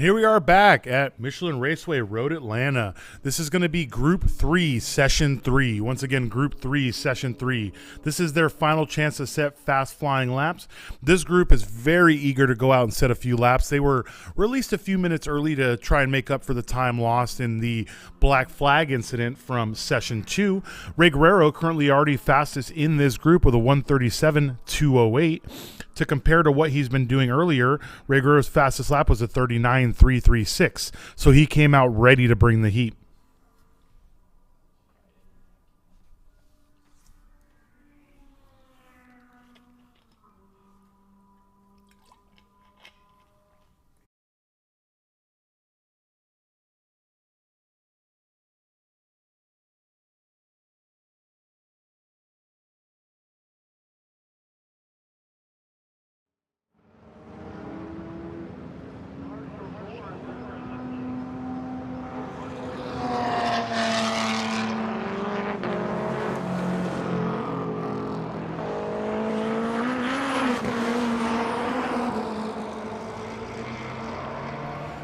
Here we are back at Michelin Raceway Road Atlanta. This is going to be Group 3, Session 3. Once again, Group 3, Session 3. This is their final chance to set fast-flying laps. This group is very eager to go out and set a few laps. They were released a few minutes early to try and make up for the time lost in the black flag incident from Session 2. Ray Guerrero currently already fastest in this group with a 1:37.208. To compare to what he's been doing earlier, Ray Guerrero's fastest lap was a 39.336. So he came out ready to bring the heat.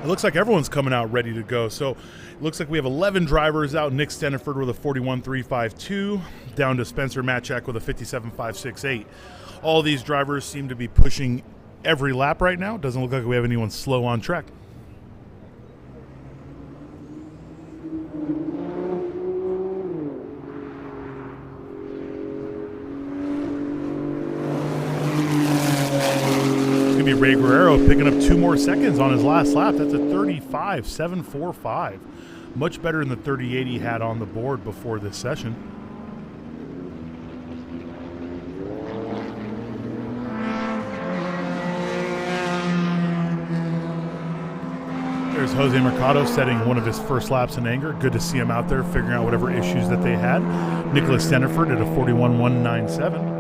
It looks like everyone's coming out ready to go. So it looks like we have 11 drivers out. Nick Steniford with a 41.352, down to Spencer Matchak with a 57.568. All these drivers seem to be pushing every lap right now. Doesn't look like we have anyone slow on track. Ray Guerrero picking up 2 more seconds on his last lap. That's a 35.745. Much better than the 38 he had on the board before this session. There's Jose Mercado setting one of his first laps in anger. Good to see him out there figuring out whatever issues that they had. Nicholas Steniford at a 41.197.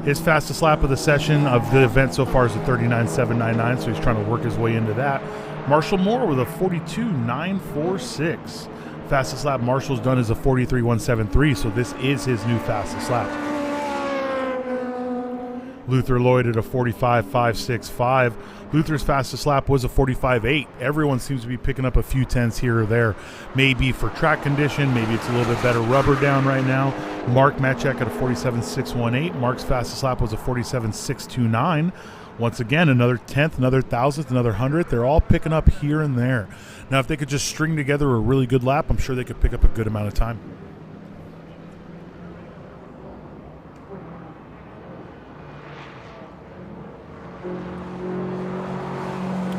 His fastest lap of the session of the event so far is a 39.799, so he's trying to work his way into that. Marshall Moore with a 42.946. Fastest lap Marshall's done is a 43.173, so this is his new fastest lap. Luther Lloyd at a 45.565. Luther's fastest lap was a 45.8. Everyone seems to be picking up a few tenths here or there. Maybe for track condition, maybe it's a little bit better rubber down right now. Mark Matchak at a 47.618. Mark's fastest lap was a 47.629. Once again, another tenth, another thousandth, another hundredth. They're all picking up here and there. Now, if they could just string together a really good lap, I'm sure they could pick up a good amount of time.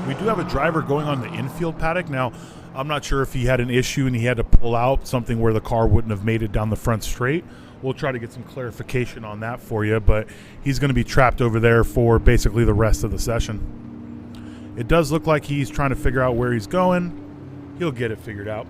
We do have a driver going on the infield paddock. Now, I'm not sure if he had an issue and he had to pull out something where the car wouldn't have made it down the front straight. We'll try to get some clarification on that for you, but he's going to be trapped over there for basically the rest of the session. It does look like he's trying to figure out where he's going. He'll get it figured out.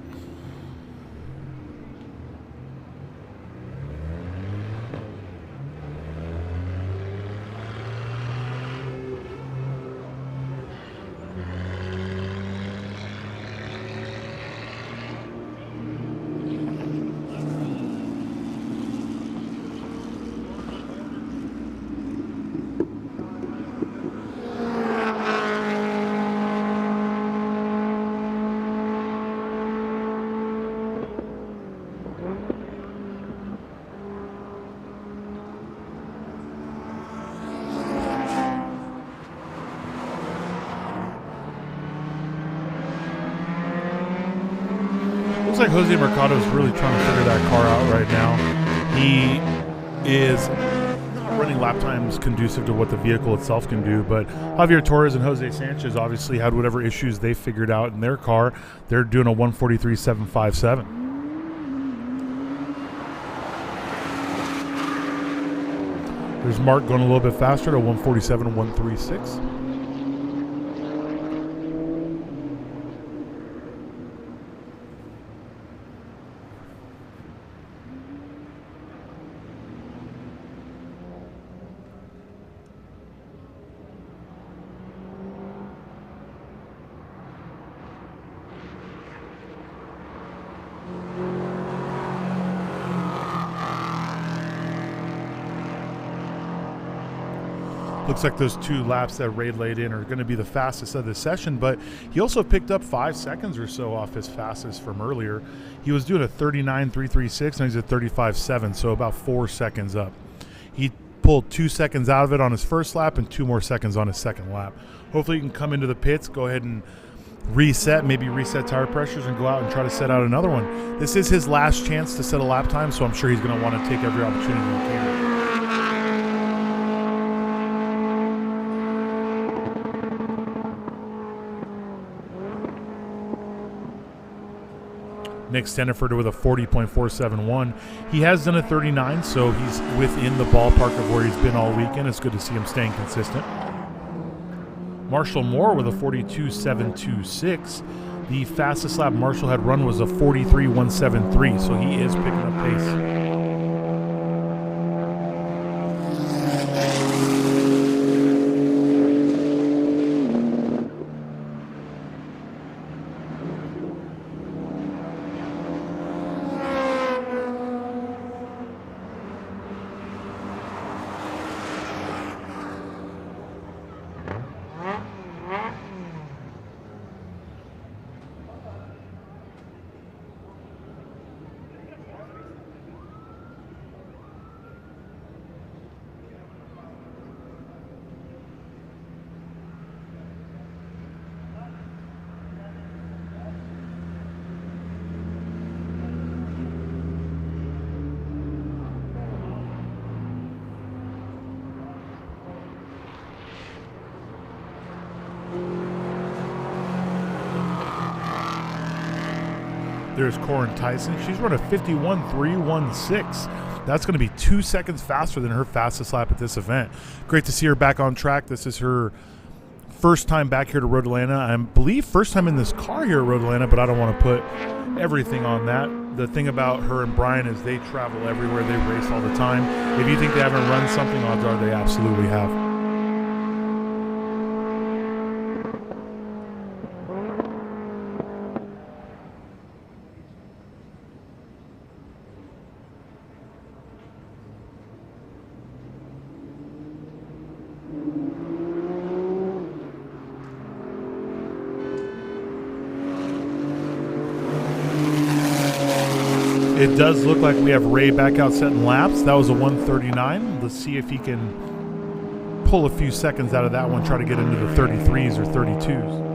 Looks like Jose Mercado is really trying to figure that car out right now. He is not running lap times conducive to what the vehicle itself can do, but Javier Torres and Jose Sanchez obviously had whatever issues they figured out in their car. They're doing a 1:43.757. There's Mark going a little bit faster to 1:47.136. Looks like those 2 laps that Ray laid in are going to be the fastest of the session, but he also picked up 5 seconds or so off his fastest from earlier. He was doing a 39.336 and he's at 35.7, so about 4 seconds up. He pulled 2 seconds out of it on his first lap and 2 more seconds on his second lap. Hopefully he can come into the pits, go ahead and reset, maybe reset tire pressures and go out and try to set out another one. This is his last chance to set a lap time, so I'm sure he's going to want to take every opportunity he can. Nick Steniford with a 40.471. He has done a 39, so he's within the ballpark of where he's been all weekend. It's good to see him staying consistent. Marshall Moore with a 42.726. The fastest lap Marshall had run was a 43.173, so he is picking up pace. There's Corin Tyson. She's run a 51.316. That's going to be 2 seconds faster than her fastest lap at this event. Great to see her back on track. This is her first time back here to Road Atlanta. I believe first time in this car here at Road Atlanta, but I don't want to put everything on that. The thing about her and Brian is they travel everywhere. They race all the time. If you think they haven't run something, odds are they absolutely have. It does look like we have Ray back out setting laps. That was a 139. Let's see if he can pull a few seconds out of that one, try to get into the 33s or 32s.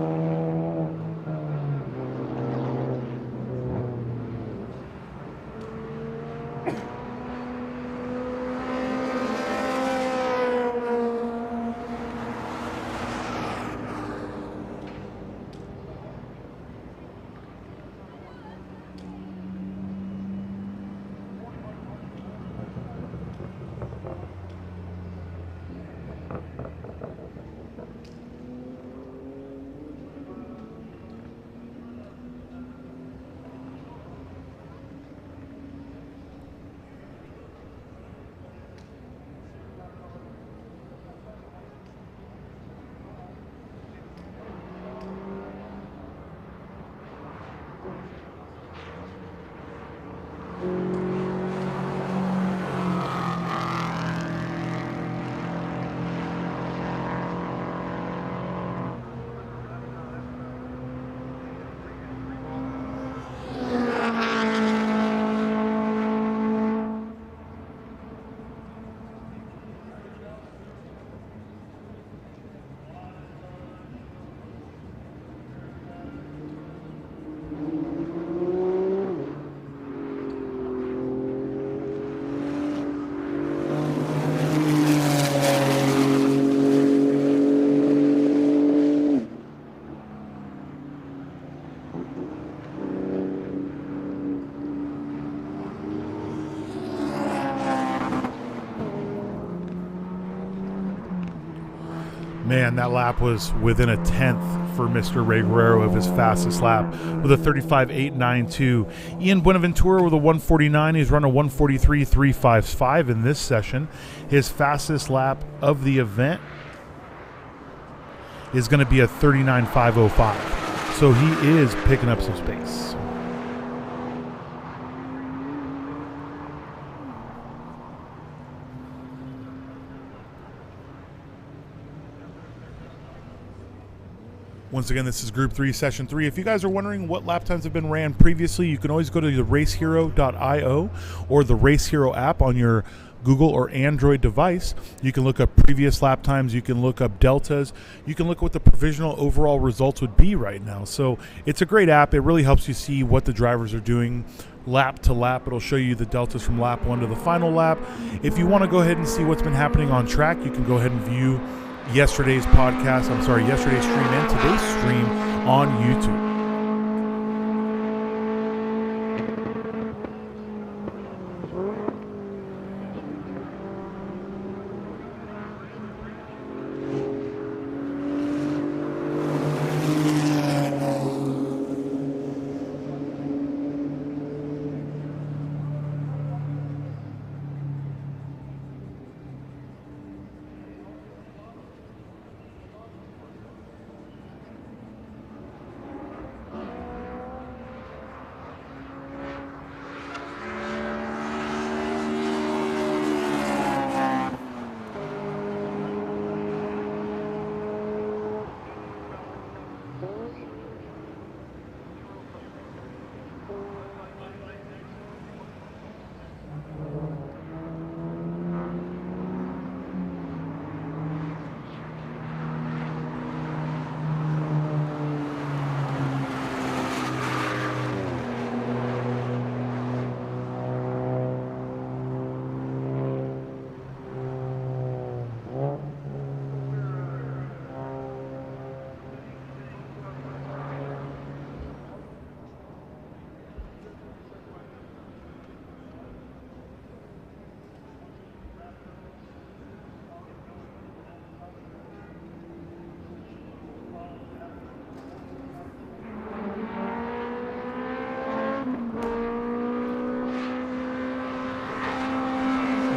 Man, that lap was within a tenth for Mr. Ray Guerrero of his fastest lap with a 35.892. Ian Buenaventura with a 149. He's run a 143.355 in this session. His fastest lap of the event is going to be a 39.505. So he is picking up some space. Once again, this is Group 3, Session 3. If you guys are wondering what lap times have been ran previously, you can always go to the racehero.io or the Race Hero app on your Google or Android device. You can look up previous lap times. You can look up deltas. You can look at what the provisional overall results would be right now. So it's a great app. It really helps you see what the drivers are doing lap to lap. It'll show you the deltas from lap 1 to the final lap. If you want to go ahead and see what's been happening on track, you can go ahead and view yesterday's stream and today's stream on YouTube.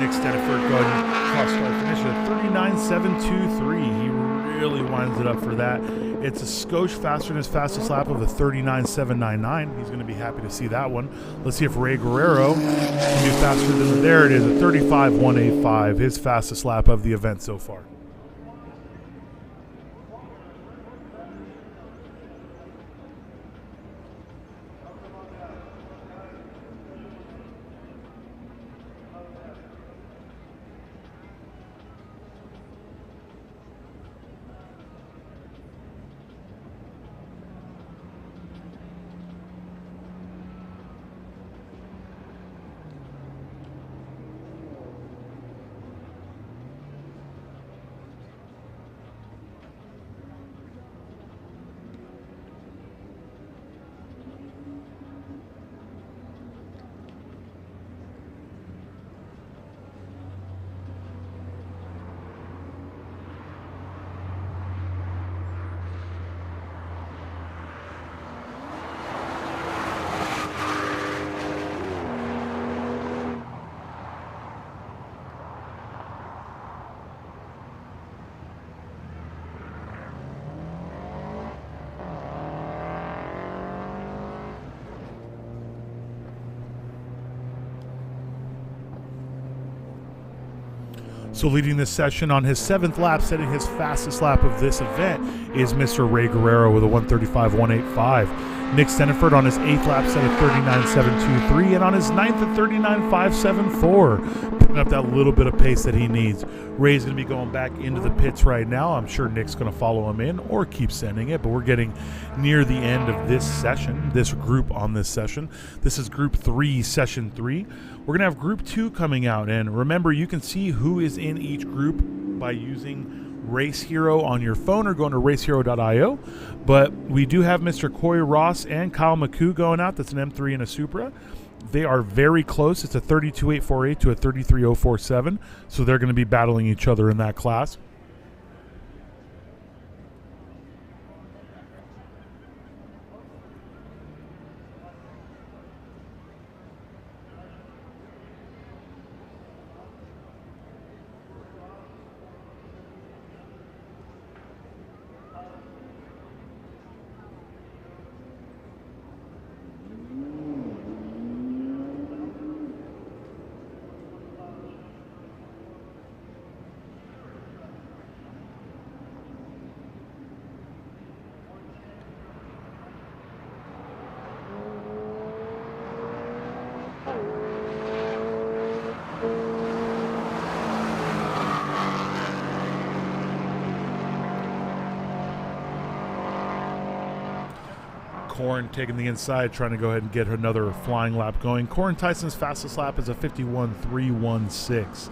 Nick Steniford going cross-start finish at 39.723. He really winds it up for that. It's a skosh faster than his fastest lap of a 39.799. He's going to be happy to see that one. Let's see if Ray Guerrero can be faster than, there it is, a 35.185, his fastest lap of the event so far. So leading this session on his 7th lap, setting his fastest lap of this event, is Mr. Ray Guerrero with a 135.185. Nick Steniford on his 8th lap set at 39.723, and on his 9th at 39.574, picking up that little bit of pace that he needs. Ray's going to be going back into the pits right now. I'm sure Nick's going to follow him in or keep sending it, but we're getting near the end of this session, this group on this session. This is Group 3, Session 3. We're going to have Group 2 coming out, and remember, you can see who is in each group by using Race Hero on your phone or going to racehero.io. But we do have Mr. Coy Ross and Kyle McCoo going out. That's an M3 and a Supra. They are very close. It's a 32.848 to a 33.047, so they're going to be battling each other in that class. Corin taking the inside, trying to go ahead and get another flying lap going. Corin Tyson's fastest lap is a 51.316.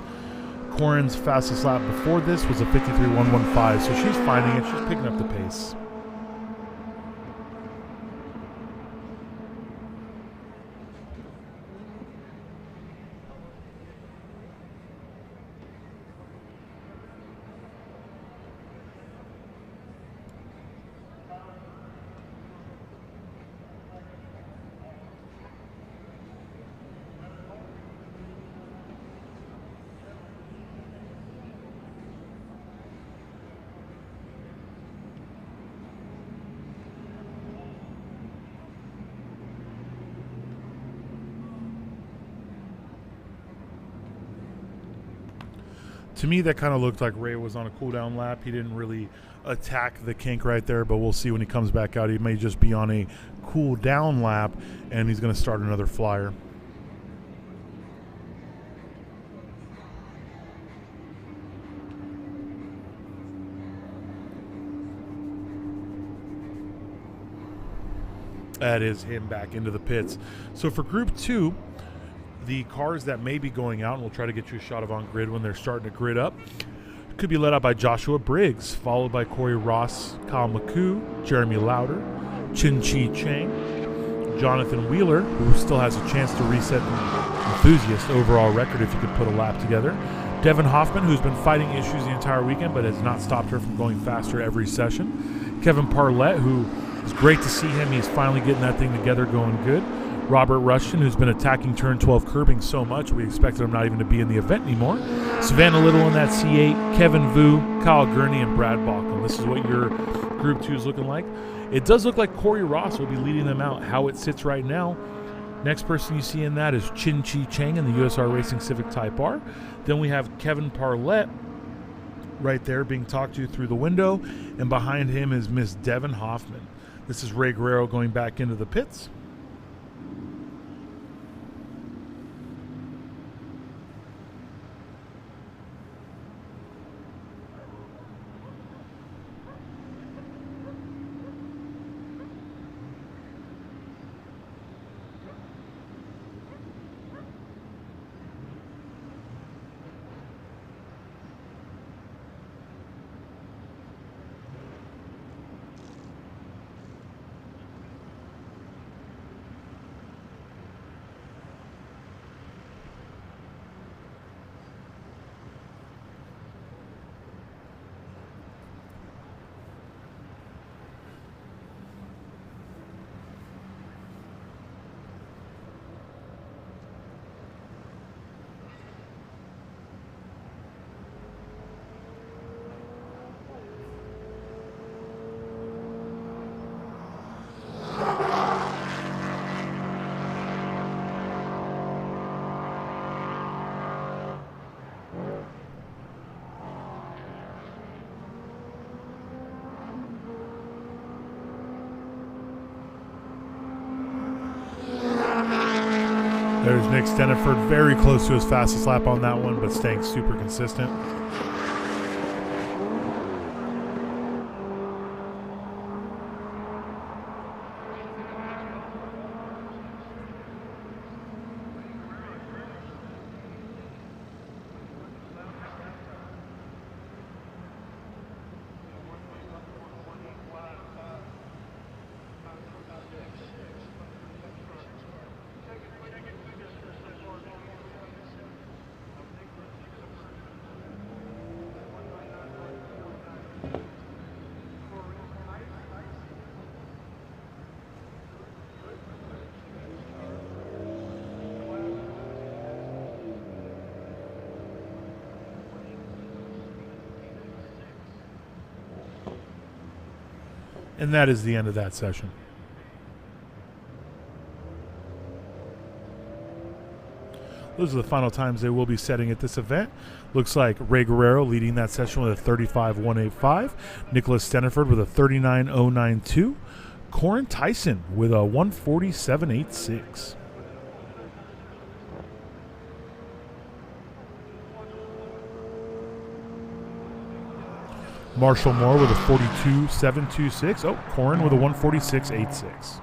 Corin's fastest lap before this was a 53.115, so she's finding it. She's picking up the pace. To me, that kind of looked like Ray was on a cooldown lap. He didn't really attack the kink right there, but we'll see when he comes back out. He may just be on a cool down lap, and he's going to start another flyer. That is him back into the pits. So for Group 2, the cars that may be going out, and we'll try to get you a shot of on grid when they're starting to grid up, could be led out by Joshua Briggs, followed by Corey Ross, Kyle McCoo, Jeremy Lauder, Chin-Chi Chang, Jonathan Wheeler, who still has a chance to reset the enthusiast overall record if you could put a lap together, Devin Hoffman, who's been fighting issues the entire weekend but has not stopped her from going faster every session, Kevin Parlett, who is great to see him. He's finally getting that thing together, going good. Robert Rushton, who's been attacking turn 12 curbing so much we expected him not even to be in the event anymore. Savannah Little in that C8, Kevin Vu, Kyle Gurney, and Brad Balcom. This is what your Group 2 is looking like. It does look like Corey Ross will be leading them out. How it sits right now, next person you see in that is Chin-Chi Chang in the USR Racing Civic Type R. Then we have Kevin Parlett right there being talked to through the window, and behind him is Miss Devin Hoffman. This is Ray Guerrero going back into the pits. There's Nick Steniford, very close to his fastest lap on that one, but staying super consistent. And that is the end of that session. Those are the final times they will be setting at this event. Looks like Ray Guerrero leading that session with a 35.185. Nicholas Steniford with a 39.092. Corin Tyson with a 147.86. Marshall Moore with a 42.726. Oh, Corin with a 146.86.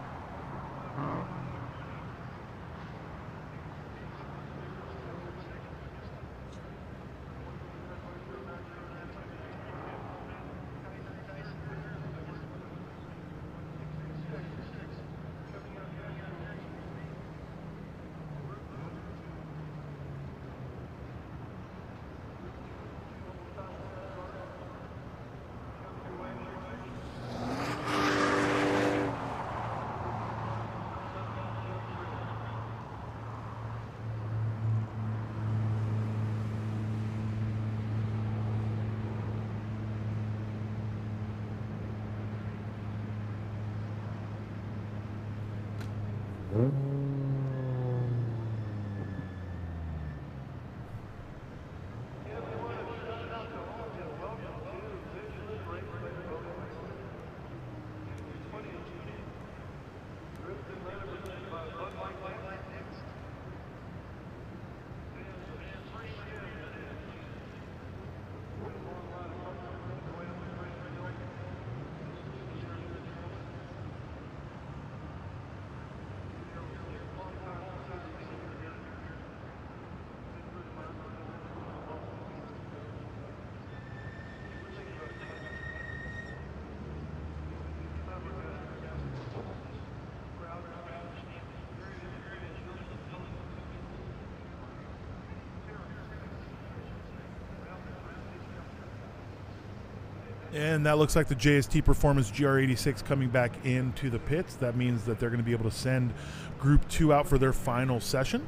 And that looks like the JST Performance GR86 coming back into the pits. That means that they're going to be able to send Group 2 out for their final session.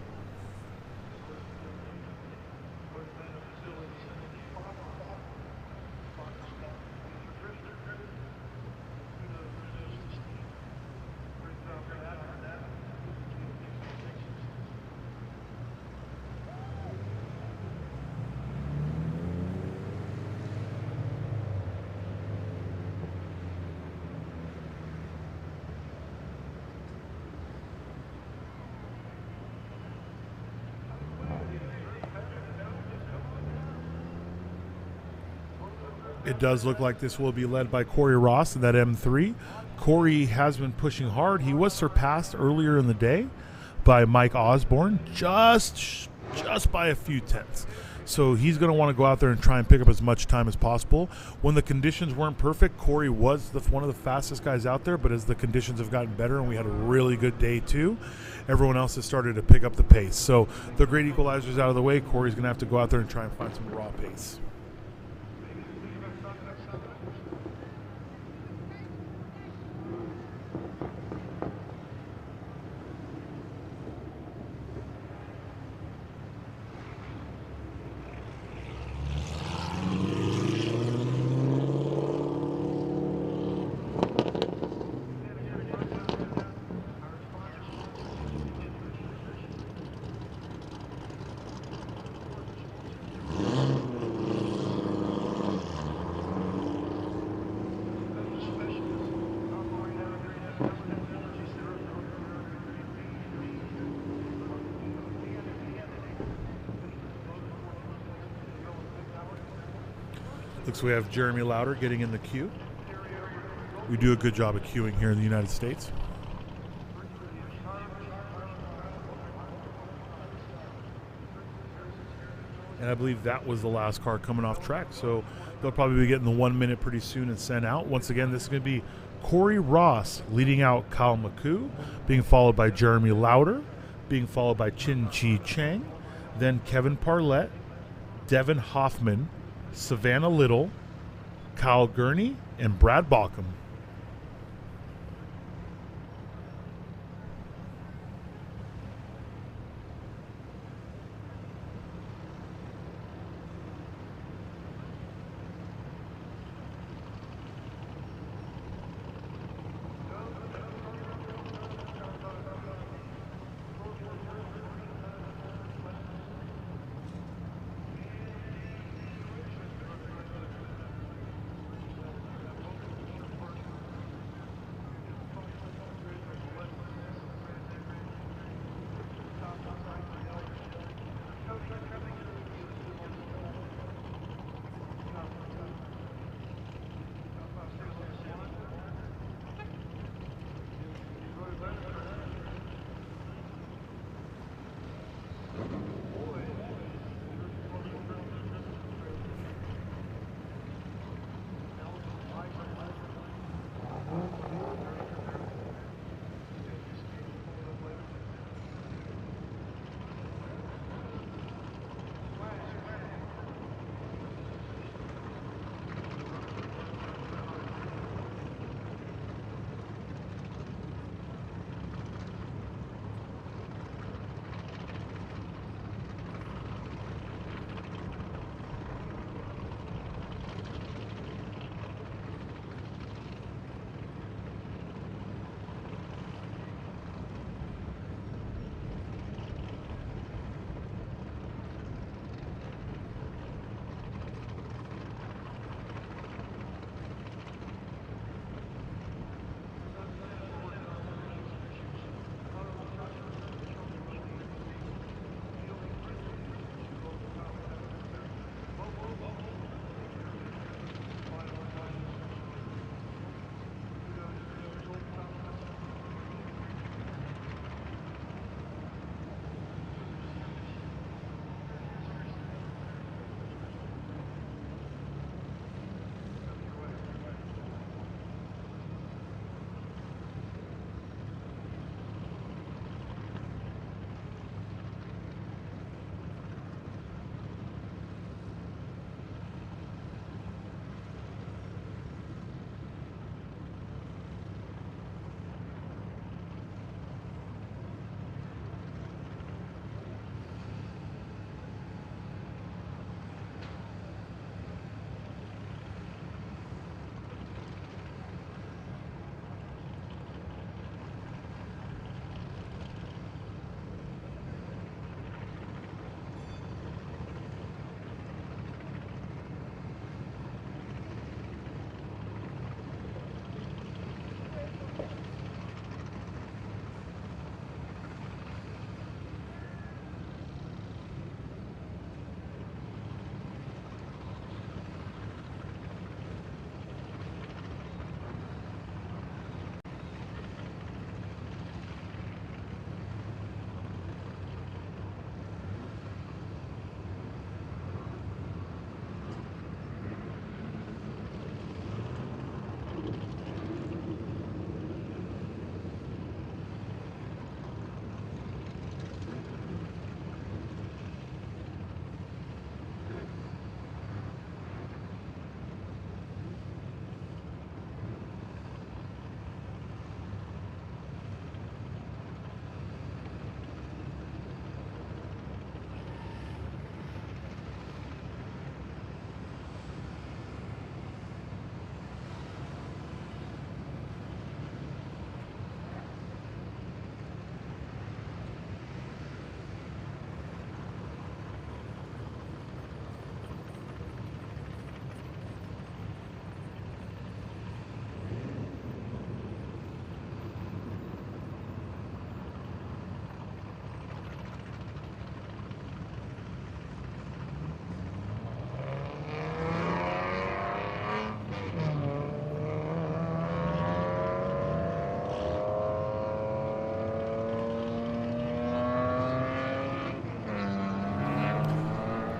It does look like this will be led by Corey Ross in that M3. Corey has been pushing hard. He was surpassed earlier in the day by Mike Osborne, just by a few tenths. So he's going to want to go out there and try and pick up as much time as possible. When the conditions weren't perfect, Corey was one of the fastest guys out there, but as the conditions have gotten better and we had a really good day too, everyone else has started to pick up the pace. So the great equalizer's out of the way. Corey's going to have to go out there and try and find some raw pace. Looks we have Jeremy Lauder getting in the queue. We do a good job of queuing here in the United States. And I believe that was the last car coming off track. So they'll probably be getting the 1 minute pretty soon and sent out. Once again, this is going to be Corey Ross leading out Kyle McCoo, being followed by Jeremy Lauder, being followed by Chin Chi Chang, then Kevin Parlett, Devin Hoffman, Savannah Little, Kyle Gurney, and Brad Baucom.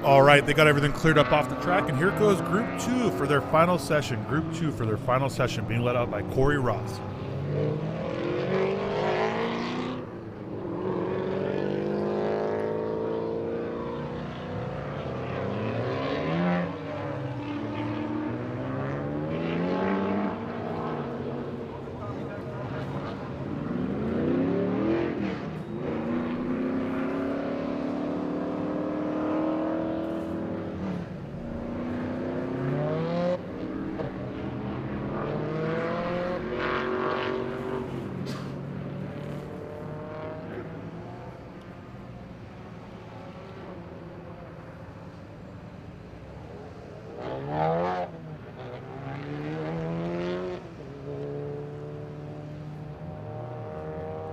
All right, they got everything cleared up off the track, and here goes Group 2 for their final session. Group 2 for their final session, being led out by Corey Ross.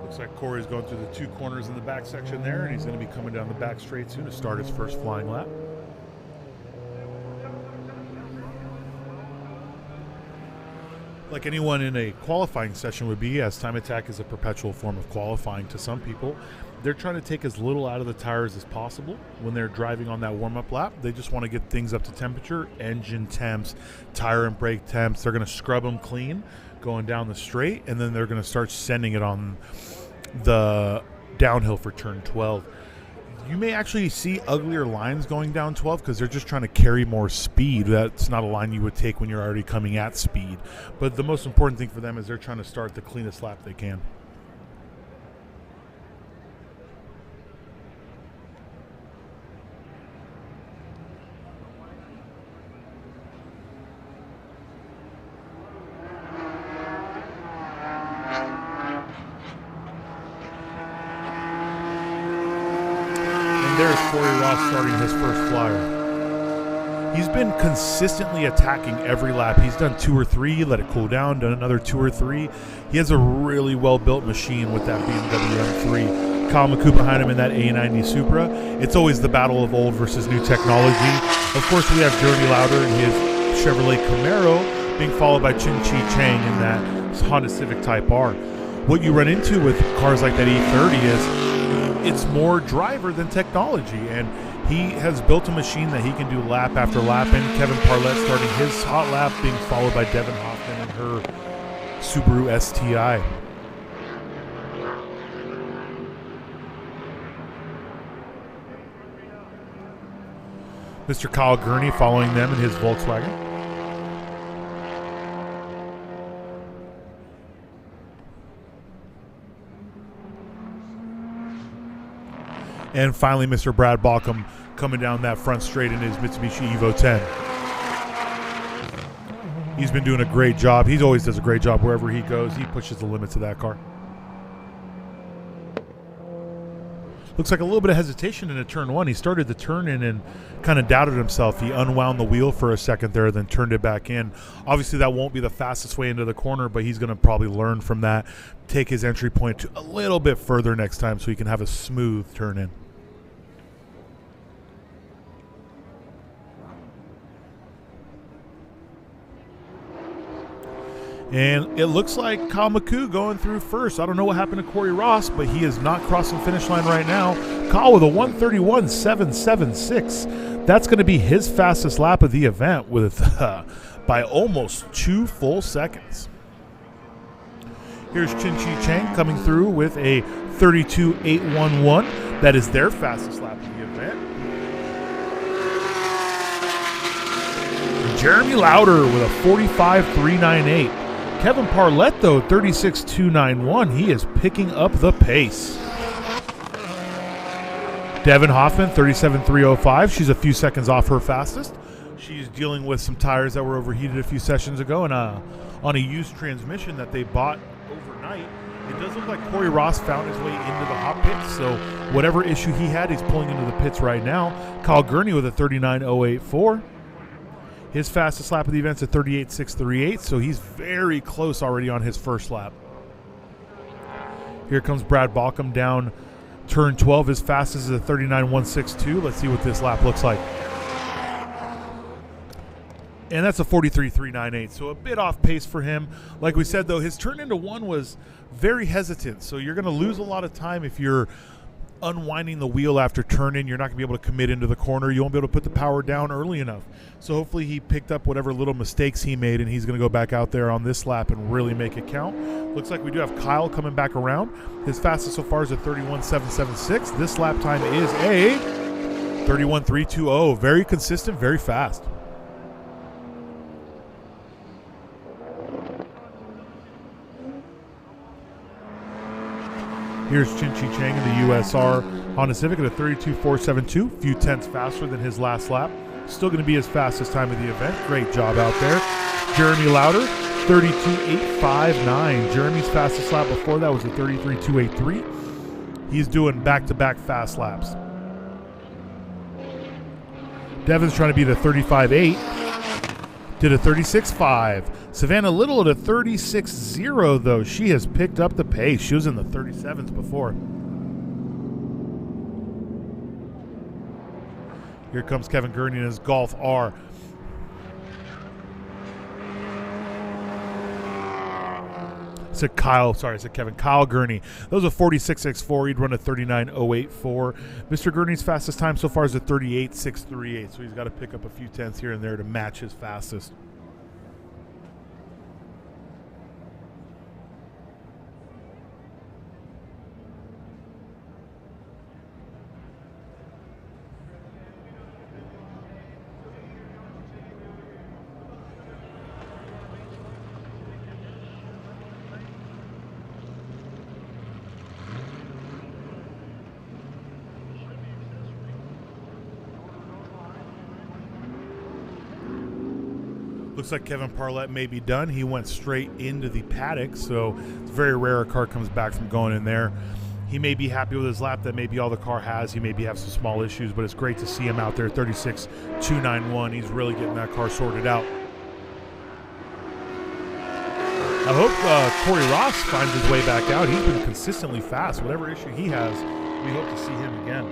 Looks like Corey's going through the two corners in the back section there, and he's going to be coming down the back straight soon to start his first flying lap. Like anyone in a qualifying session would be, as time attack is a perpetual form of qualifying to some people, they're trying to take as little out of the tires as possible when they're driving on that warm-up lap. They just want to get things up to temperature, engine temps, tire and brake temps. They're going to scrub them clean going down the straight, and then they're going to start sending it on the downhill for turn 12. You may actually see uglier lines going down 12 because they're just trying to carry more speed. That's not a line you would take when you're already coming at speed. But the most important thing for them is they're trying to start the cleanest lap they can. There's Corey Ross starting his first flyer. He's been consistently attacking every lap. He's done 2 or 3, let it cool down, done another 2 or 3. He has a really well-built machine with that BMW M3. Kyle McCoo behind him in that A90 Supra. It's always the battle of old versus new technology. Of course, we have Jeremy Lauder and his Chevrolet Camaro being followed by Chin-Chi Chang in that Honda Civic Type R. What you run into with cars like that E30 is it's more driver than technology, and he has built a machine that he can do lap after lap in. Kevin Parlett starting his hot lap, being followed by Devin Hoffman and her Subaru STI. Mr. Kyle Gurney following them in his Volkswagen. And finally, Mr. Brad Balkum coming down that front straight in his Mitsubishi Evo 10. He's been doing a great job. He always does a great job wherever he goes. He pushes the limits of that car. Looks like a little bit of hesitation in a turn 1. He started the turn in and kind of doubted himself. He unwound the wheel for a second there, then turned it back in. Obviously, that won't be the fastest way into the corner, but he's going to probably learn from that, take his entry point to a little bit further next time so he can have a smooth turn in. And it looks like Kyle McCoo going through first. I don't know what happened to Corey Ross, but he is not crossing finish line right now. Kyle with a 1:31.776. That's going to be his fastest lap of the event with by almost 2 full seconds. Here's Chin-Chi Chang coming through with a 32.811. That is their fastest lap of the event. Jeremy Lauder with a 45.398. Kevin Parlett, though, 36.291. He is picking up the pace. Devin Hoffman, 37.305. She's a few seconds off her fastest. She's dealing with some tires that were overheated a few sessions ago and on a used transmission that they bought overnight. It does look like Corey Ross found his way into the hot pits, so whatever issue he had, he's pulling into the pits right now. Kyle Gurney with a 39.084. His fastest lap of the event's a 38.638, so he's very close already on his first lap. Here comes Brad Balkum down turn 12. His fastest is a 39.162. Let's see what this lap looks like. And that's a 43.398, so a bit off pace for him. Like we said, though, his turn into 1 was very hesitant, so you're going to lose a lot of time if you're unwinding the wheel after turning, you're not going to be able to commit into the corner. You won't be able to put the power down early enough. So hopefully he picked up whatever little mistakes he made, and he's going to go back out there on this lap and really make it count. Looks like we do have Kyle coming back around. His fastest so far is a 31.776. This lap time is a 31.320. Very consistent, very fast. Here's Chin-Chi Chang in the USR Honda Civic at a 32.472, few tenths faster than his last lap. Still going to be his fastest time of the event. Great job out there. Jeremy Lauder, 32.859. Jeremy's fastest lap before that was a 33.283. He's doing back-to-back fast laps. Devin's trying to beat a 35.8. Did a 36.5. Savannah Little at a 36.0, though. She has picked up the pace. She was in the 37s before. Here comes Kevin Gurney in his Golf R. Kevin. Kyle Gurney. That was a 46.64. He'd run a 39.084. Mr. Gurney's fastest time so far is a 38.638, so he's got to pick up a few tenths here and there to match his fastest. Looks like Kevin Parlett may be done. He went straight into the paddock, so it's very rare a car comes back from going in there. He may be happy with his lap. That may be all the car has. He maybe have some small issues, but it's great to see him out there, 36.291. He's really getting that car sorted out. I hope Corey Ross finds his way back out. He's been consistently fast. Whatever issue he has, we hope to see him again.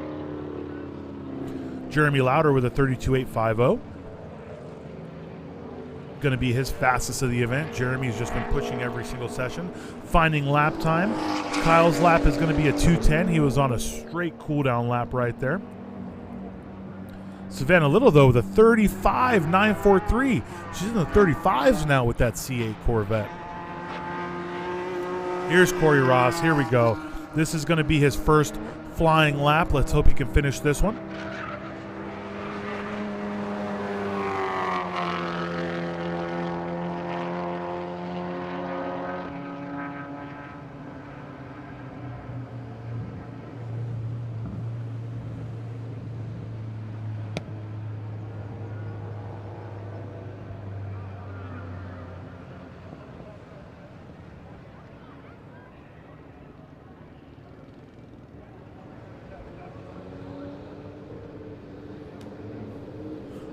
Jeremy Lauder with a 32.850. Going to be his fastest of the event. Jeremy's just been pushing every single session, finding lap time. Kyle's lap is going to be a 2:10. He was on a straight cooldown lap right there. Savannah Little, though, with a 35.943. She's in the 35s now with that C8 Corvette. Here's Corey Ross. Here we go. This is going to be his first flying lap. Let's hope he can finish this one.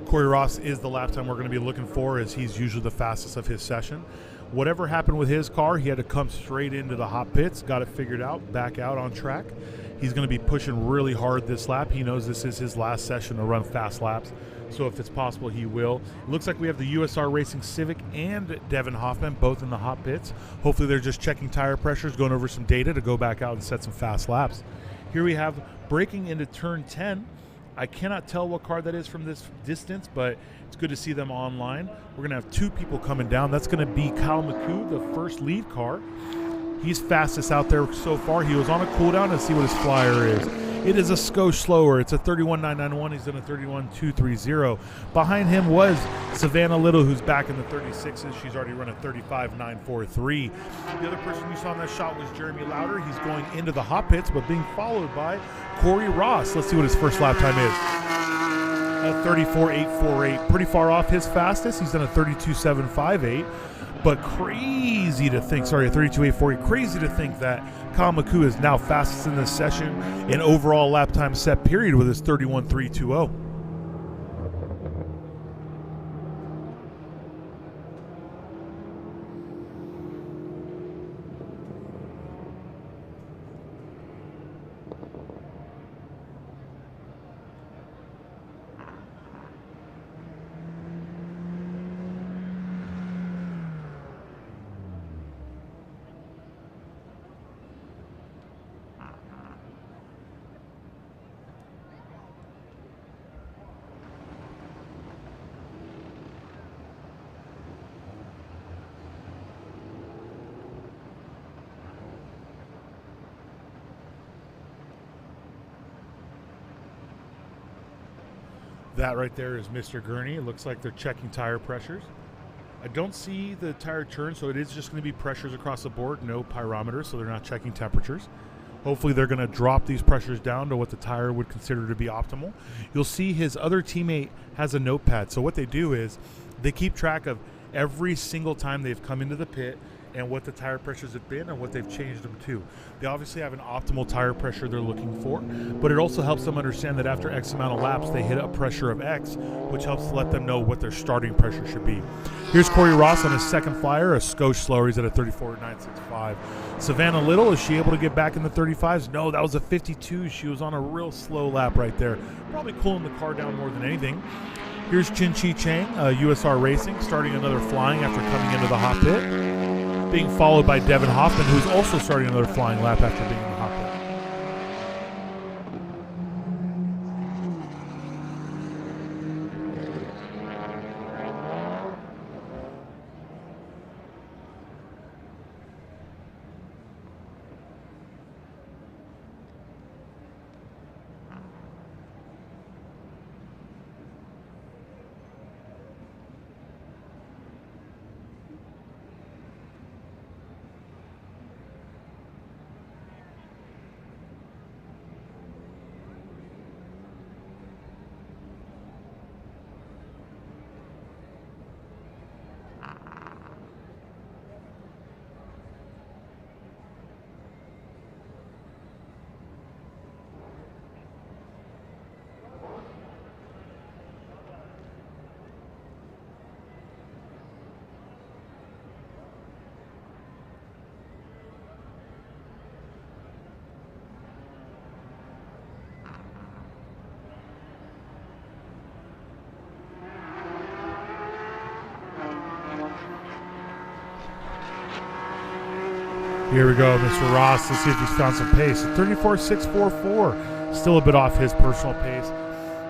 Corey Ross is the lap time we're going to be looking for, as he's usually the fastest of his session. Whatever happened with his car, he had to come straight into the hot pits, got it figured out, back out on track. He's going to be pushing really hard this lap. He knows this is his last session to run fast laps, so if it's possible, he will. It looks like we have the USR Racing Civic and Devin Hoffman both in the hot pits. Hopefully they're just checking tire pressures, going over some data to go back out and set some fast laps. Here we have braking into turn 10. I cannot tell what car that is from this distance, but it's good to see them online. We're going to have two people coming down. That's going to be Kyle McCoo, the first lead car. He's fastest out there so far. He was on a cooldown. Let's see what his flyer is. It is a skosh slower. It's a 31.991. He's done a 31.230. Behind him was Savannah Little, who's back in the 36s. She's already run a 35.943. The other person you saw in that shot was Jeremy Lauder. He's going into the hot pits, but being followed by Corey Ross. Let's see what his first lap time is. A 34.848. Pretty far off his fastest. He's done a 32.758. But crazy to think, a 32.840, crazy to think that Kyle McCoo is now fastest in this session in overall lap time set period with his 31.320. That right there is Mr. Gurney. It looks like they're checking tire pressures. I don't see the tire churn, so it is just going to be pressures across the board, no pyrometer, so they're not checking temperatures. Hopefully they're going to drop these pressures down to what the tire would consider to be optimal. You'll see his other teammate has a notepad. So what they do is they keep track of every single time they've come into the pit and what the tire pressures have been and what they've changed them to. They obviously have an optimal tire pressure they're looking for, but it also helps them understand that after X amount of laps, they hit a pressure of X, which helps let them know what their starting pressure should be. Here's Corey Ross on his second flyer, a skosh slower. He's at a 34.965. Savannah Little, is she able to get back in the 35s? No, that was a 52. She was on a real slow lap right there. Probably cooling the car down more than anything. Here's Chin-Chi Chang, USR Racing, starting another flying after coming into the hot pit, being followed by Devin Hoffman, who's also starting another flying lap after being in the hot pit. Here we go, Mr. Ross. Let's see if he's found some pace. 34.644, still a bit off his personal pace.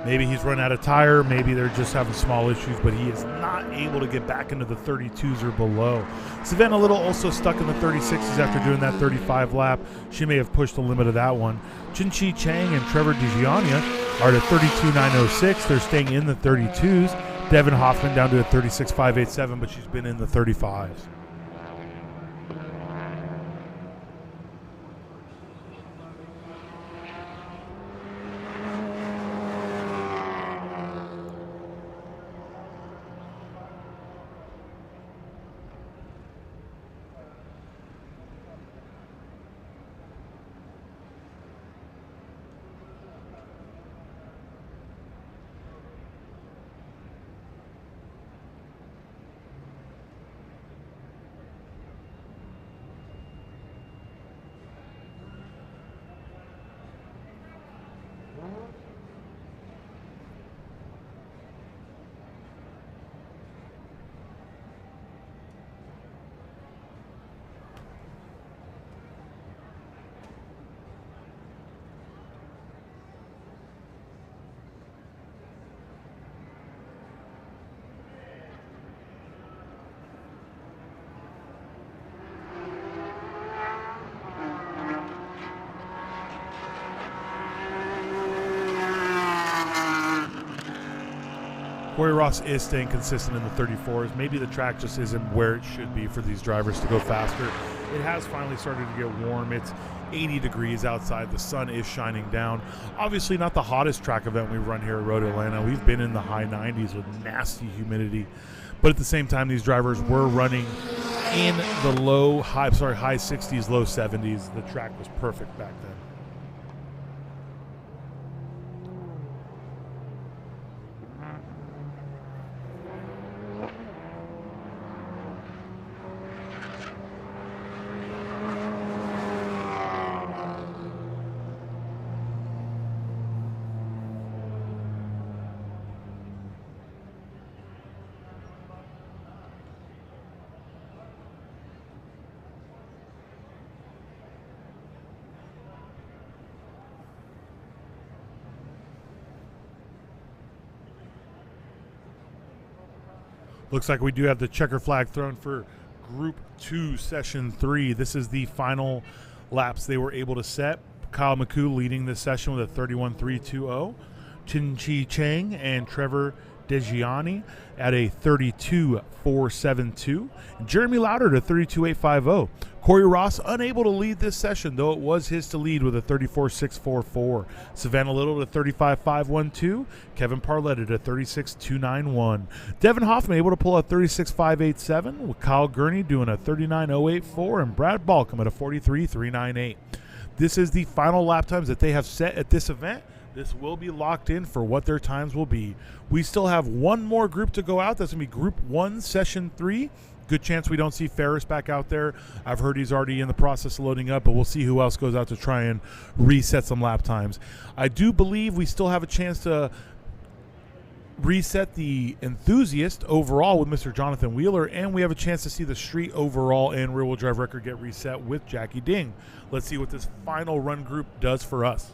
Maybe he's run out of tire. Maybe they're just having small issues, but he is not able to get back into the 32s or below. Savannah Little also stuck in the 36s after doing that 35 lap. She may have pushed the limit of that one. Chin-Chi Chang and Trevor DiGianni are at 32.906. They're staying in the 32s. Devin Hoffman down to a 36.587, but she's been in the 35s. Corey Ross is staying consistent in the 34s. Maybe the track just isn't where it should be for these drivers to go faster. It has finally started to get warm. It's 80 degrees outside. The sun is shining down. Obviously not the hottest track event we run here at Road Atlanta. We've been in the high 90s with nasty humidity. But at the same time, these drivers were running in the high 60s, low 70s. The track was perfect back then. Looks like we do have the checker flag thrown for Group 2, Session 3. This is the final laps they were able to set. Kyle McCoo leading this session with a 31.320. Chin-Chi Chang and Trevor Degiani at a 32.472. Jeremy Lauder to 32.850. Corey Ross unable to lead this session, though it was his to lead with a 34.644. Savannah Little to 35.512. Kevin Parlett at a 36.291. Devin Hoffman able to pull a 36.587, with Kyle Gurney doing a 39.084 and Brad Balcom at a 43.398. This is the final lap times that they have set at this event. This will be locked in for what their times will be. We still have one more group to go out. That's going to be Group 1, Session 3. Good chance we don't see Ferris back out there. I've heard he's already in the process of loading up, but we'll see who else goes out to try and reset some lap times. I do believe we still have a chance to reset the enthusiast overall with Mr. Jonathan Wheeler, and we have a chance to see the street overall and rear-wheel drive record get reset with Jackie Ding. Let's see what this final run group does for us.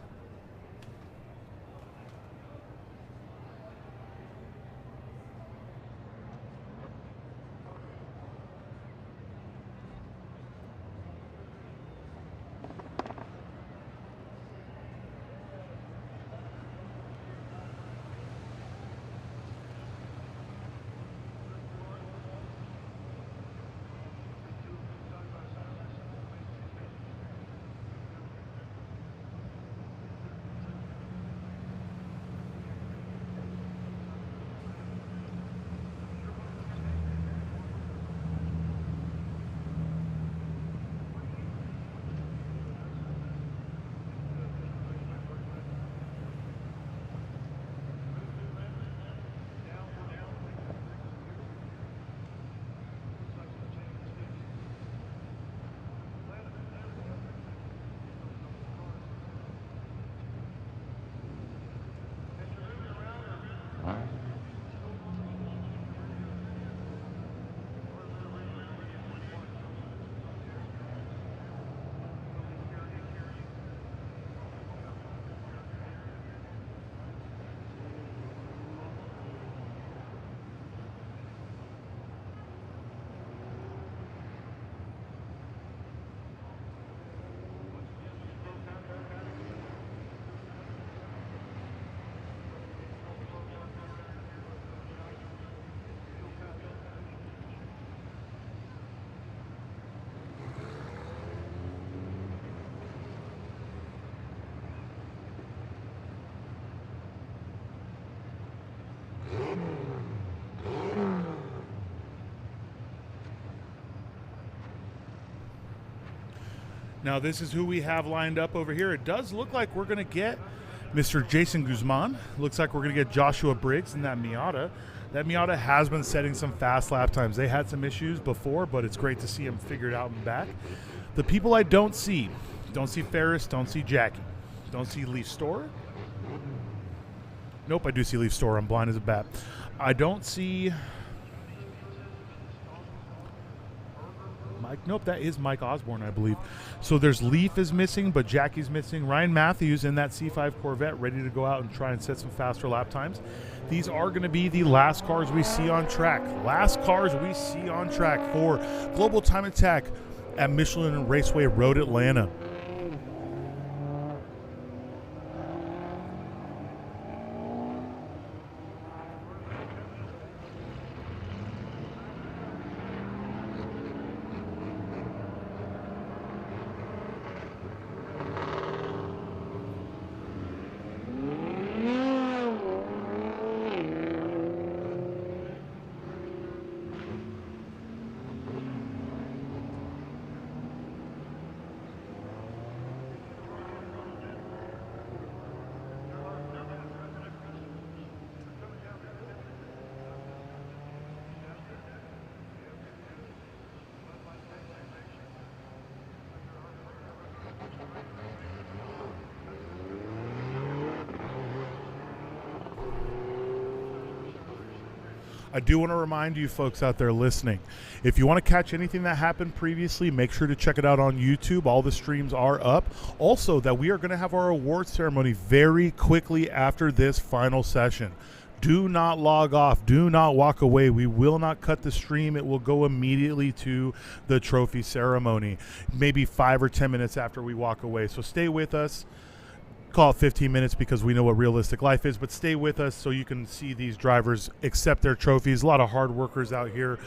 Now, this is who we have lined up over here. It does look like we're going to get Mr. Jason Guzman. Looks like we're going to get Joshua Briggs in that Miata. That Miata has been setting some fast lap times. They had some issues before, but it's great to see him figured out and back. The people I don't see Ferris, don't see Jackie, don't see Leaf Store. Nope, I do see Leaf Store. I'm blind as a bat. I don't see Mike. Nope, that is Mike Osborne, I believe. So there's Leaf is missing, but Jackie's missing. Ryan Matthews in that C5 Corvette ready to go out and try and set some faster lap times. These are going to be the last cars we see on track. Last cars we see on track for Global Time Attack at Michelin Raceway Road, Atlanta. I do want to remind you folks out there listening, if you want to catch anything that happened previously, make sure to check it out on YouTube. All the streams are up. Also, that we are going to have our awards ceremony very quickly after this final session. Do not log off. Do not walk away. We will not cut the stream. It will go immediately to the trophy ceremony, maybe 5 or 10 minutes after we walk away. So stay with us. call it 15 minutes because we know what realistic life is, but stay with us so you can see these drivers accept their trophies. A lot of hard workers out here.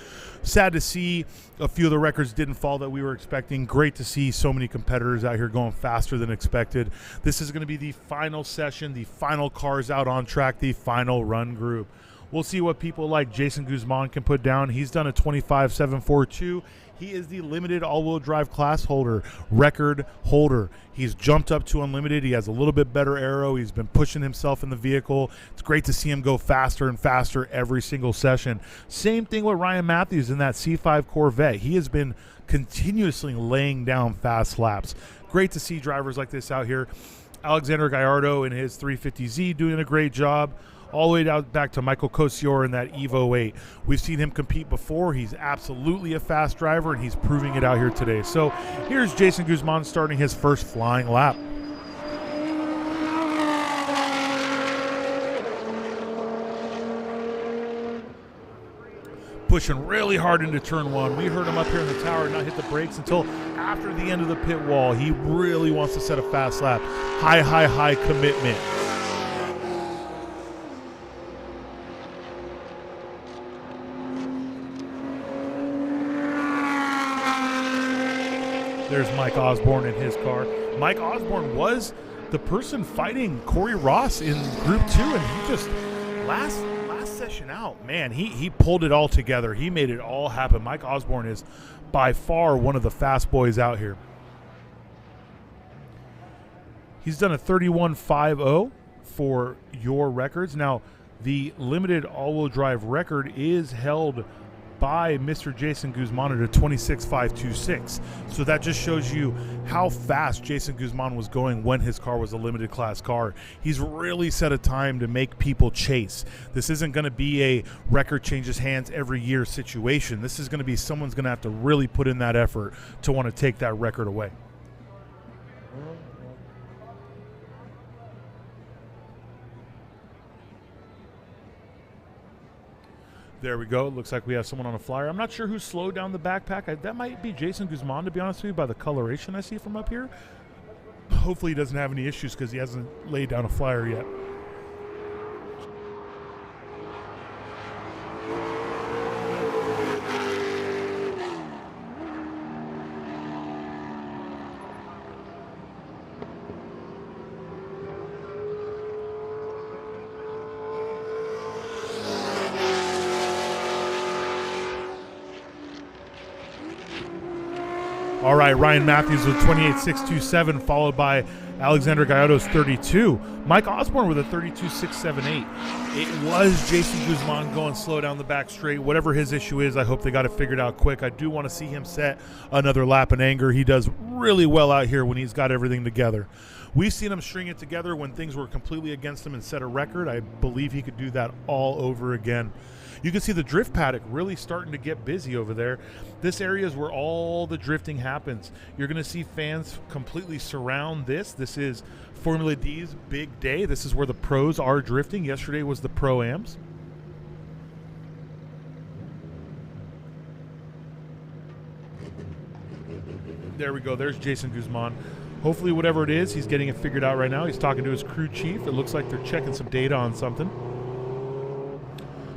Sad to see a few of the records didn't fall that we were expecting. Great to see so many competitors out here going faster than expected. This is going to be the final session, the final cars out on track, the final run group. We'll see what people like Jason Guzman can put down. He's done a 25.742. He is the limited all-wheel drive class holder, record holder. He's jumped up to unlimited. He has a little bit better aero. He's been pushing himself in the vehicle. It's great to see him go faster and faster every single session. Same thing with Ryan Matthews in that C5 Corvette. He has been continuously laying down fast laps. Great to see drivers like this out here. Alexander Gallardo in his 350Z doing a great job. All the way down back to Michael Kosior in that Evo 8. We've seen him compete before. He's absolutely a fast driver, and he's proving it out here today. So here's Jason Guzman starting his first flying lap. Pushing really hard into turn one. We heard him up here in the tower not hit the brakes until after the end of the pit wall. He really wants to set a fast lap. High commitment. There's Mike Osborne in his car. Mike Osborne was the person fighting Corey Ross in Group 2, and he just, last session out, man, he pulled it all together. He made it all happen. Mike Osborne is by far one of the fast boys out here. He's done a 31.50 for your records. Now, the limited all-wheel drive record is held by Mr. Jason Guzman at a 26.526. So that just shows you how fast Jason Guzman was going when his car was a limited class car. He's really set a time to make people chase. This isn't going to be a record changes hands every year situation. This is going to be someone's going to have to really put in that effort to want to take that record away. There we go. It looks like we have someone on a flyer. I'm not sure who slowed down the backpack. That might be Jason Guzman, to be honest with you, by the coloration I see from up here. Hopefully he doesn't have any issues because he hasn't laid down a flyer yet. All right, Ryan Matthews with 28.627, followed by Alexander Gallardo's 32. Mike Osborne with a 32.678. It was Jason Guzman going slow down the back straight. Whatever his issue is, I hope they got it figured out quick. I do want to see him set another lap in anger. He does really well out here when he's got everything together. We've seen him string it together when things were completely against him and set a record. I believe he could do that all over again. You can see the drift paddock really starting to get busy over there. This area is where all the drifting happens. You're going to see fans completely surround this. This is Formula D's big day. This is where the pros are drifting. Yesterday was the Pro-Ams. There we go. There's Jason Guzman. Hopefully whatever it is, he's getting it figured out right now. He's talking to his crew chief. It looks like they're checking some data on something.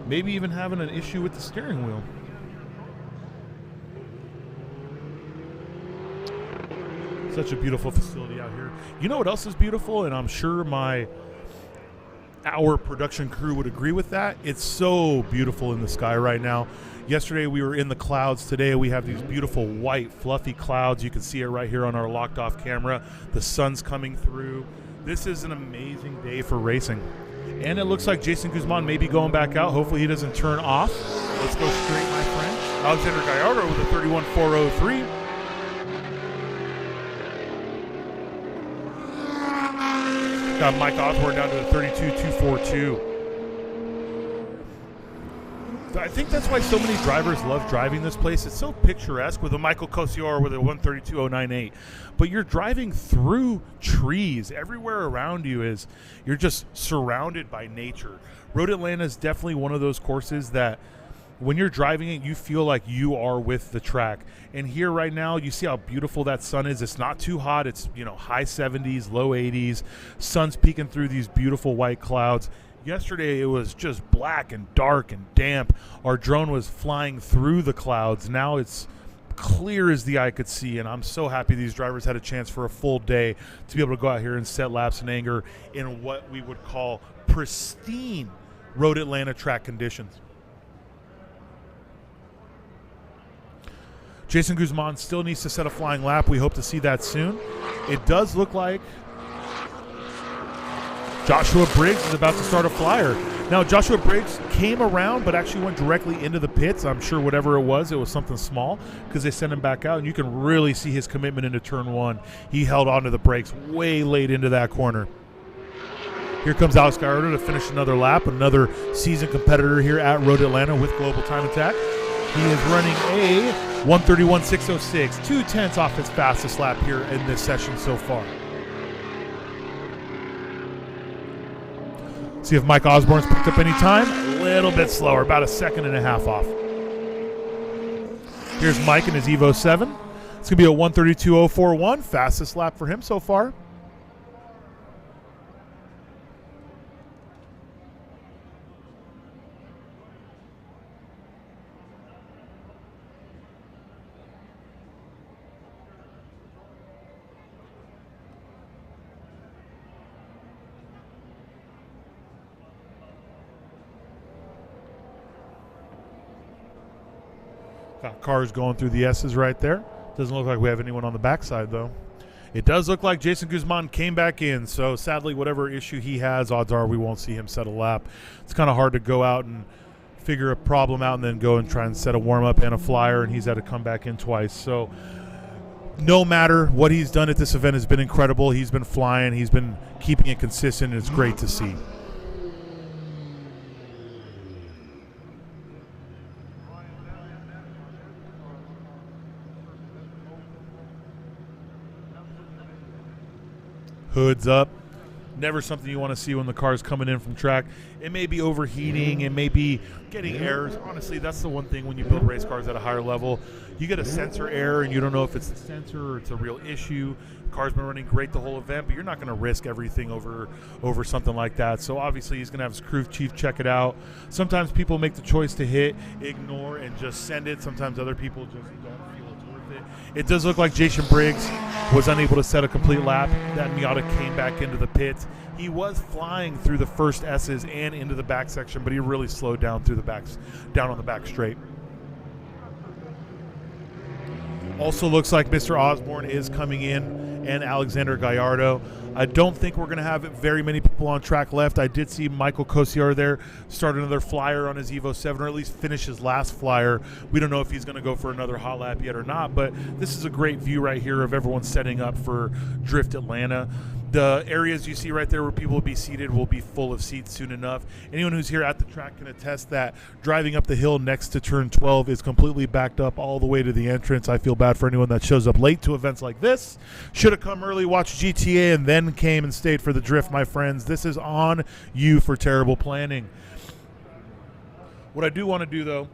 Maybe even having an issue with the steering wheel. Such a beautiful facility out here. You know what else is beautiful? And I'm sure our production crew would agree with that. It's so beautiful in the sky right now. Yesterday we were in the clouds. Today we have these beautiful white fluffy clouds. You can see it right here on our locked off camera. The sun's coming through. This is an amazing day for racing. And it looks like Jason Guzman may be going back out. Hopefully he doesn't turn off. Let's go straight, my friend. Alexander Gallardo with a 31.403. Got Mike Osborne down to a 32.242. I think that's why so many drivers love driving this place. It's so picturesque with a Michael Kosior with a 132.098. But you're driving through trees. Everywhere around you you're just surrounded by nature. Road Atlanta is definitely one of those courses that when you're driving it, you feel like you are with the track. And here right now, you see how beautiful that sun is. It's not too hot. It's, high 70s, low 80s. Sun's peeking through these beautiful white clouds. Yesterday, it was just black and dark and damp. Our drone was flying through the clouds. Now it's clear as the eye could see, and I'm so happy these drivers had a chance for a full day to be able to go out here and set laps in anger in what we would call pristine Road Atlanta track conditions. Jason Guzman still needs to set a flying lap. We hope to see that soon. It does look like Joshua Briggs is about to start a flyer. Now, Joshua Briggs came around but actually went directly into the pits. I'm sure whatever it was something small because they sent him back out, and you can really see his commitment into turn one. He held onto the brakes way late into that corner. Here comes Alex Gallardo to finish another lap, another seasoned competitor here at Road Atlanta with Global Time Attack. He is running a 1:31.606, 2/10 off his fastest lap here in this session so far. See if Mike Osborne's picked up any time. A little bit slower, about a second and a half off. Here's Mike in his Evo 7. It's going to be a 1:32.041, fastest lap for him so far. Got cars going through the S's right there. Doesn't look like we have anyone on the backside, though. It does look like Jason Guzman came back in, so sadly, whatever issue he has, odds are we won't see him set a lap. It's kind of hard to go out and figure a problem out and then go and try and set a warm-up and a flyer, and he's had to come back in twice. So no matter what he's done at this event has been incredible. He's been flying. He's been keeping it consistent, and it's great to see. Hoods up. Never something you want to see when the car's coming in from track. It may be overheating. It may be getting errors. Honestly, that's the one thing when you build race cars at a higher level. You get a sensor error, and you don't know if it's the sensor or it's a real issue. The car's been running great the whole event, but you're not going to risk everything over something like that. So obviously he's going to have his crew chief check it out. Sometimes people make the choice to hit, ignore, and just send it. Sometimes other people just don't feel it's worth it. It does look like Jason Briggs was unable to set a complete lap. That Miata came back into the pits. He was flying through the first S's and into the back section, but he really slowed down through the backs, down on the back straight. Also looks like Mr. Osborne is coming in, and Alexander Gallardo. I don't think we're going to have very many people on track left. I did see Michael Kosiar there start another flyer on his Evo 7, or at least finish his last flyer. We don't know if he's going to go for another hot lap yet or not, but this is a great view right here of everyone setting up for Drift Atlanta. The areas you see right there where people will be seated will be full of seats soon enough. Anyone who's here at the track can attest that driving up the hill next to turn 12 is completely backed up all the way to the entrance. I feel bad for anyone that shows up late to events like this. Should have come early, watched GTA, and then came and stayed for the drift, my friends. This is on you for terrible planning. What I do want to do, though,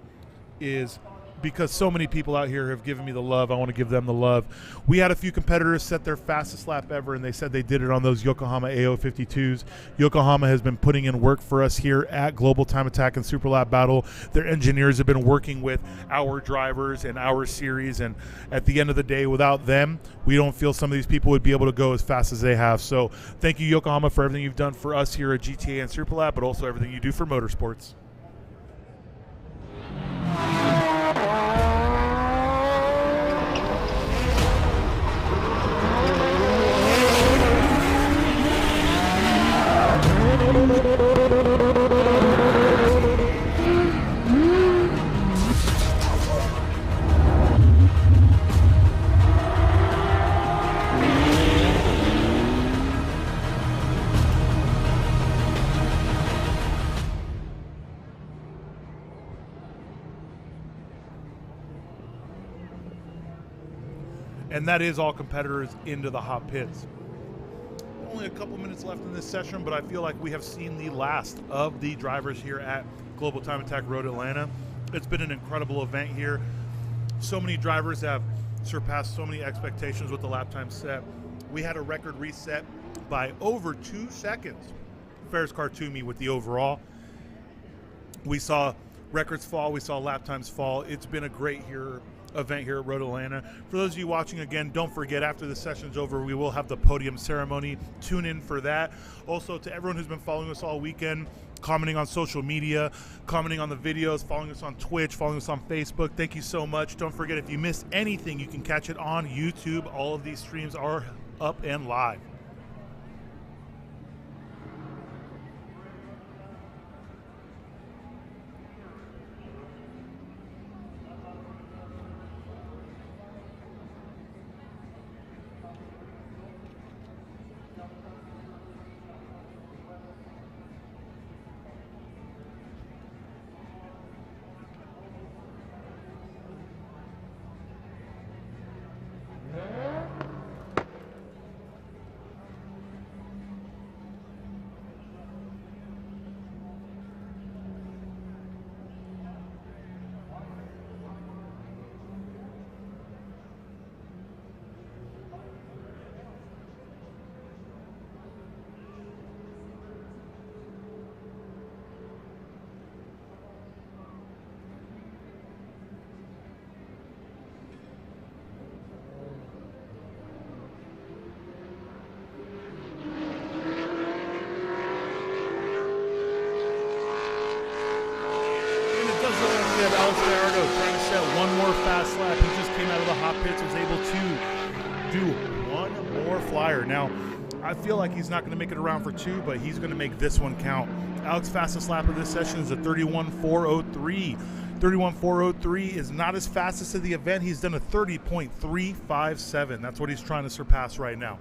is, because so many people out here have given me the love, I want to give them the love. We had a few competitors set their fastest lap ever, and they said they did it on those Yokohama AO52s. Yokohama has been putting in work for us here at Global Time Attack and Super Lap Battle. Their engineers have been working with our drivers and our series, and at the end of the day, without them, we don't feel some of these people would be able to go as fast as they have. So thank you, Yokohama, for everything you've done for us here at GTA and Super Lap, but also everything you do for motorsports. And that is all competitors into the hot pits. Only a couple minutes left in this session, but I feel like we have seen the last of the drivers here at Global Time Attack Road Atlanta. It's been an incredible event here. So many drivers have surpassed so many expectations with the lap time set. We had a record reset by over 2 seconds. Fares car to me with the overall. We saw records fall. We saw lap times fall. It's been a great event here at Road Atlanta. For those of you watching, again, don't forget, after the session's over, we will have the podium ceremony. Tune in for that. Also, to everyone who's been following us all weekend, commenting on social media, commenting on the videos, following us on Twitch, following us on Facebook, thank you so much. Don't forget, if you missed anything, you can catch it on YouTube. All of these streams are up and live. Alex Gallardo trying to set one more fast lap. He just came out of the hot pits, was able to do one more flyer. Now, I feel like he's not going to make it around for 2, but he's going to make this one count. Alex's fastest lap of this session is a 31.403. 31.403 is not his fastest of the event. He's done a 30.357. That's what he's trying to surpass right now.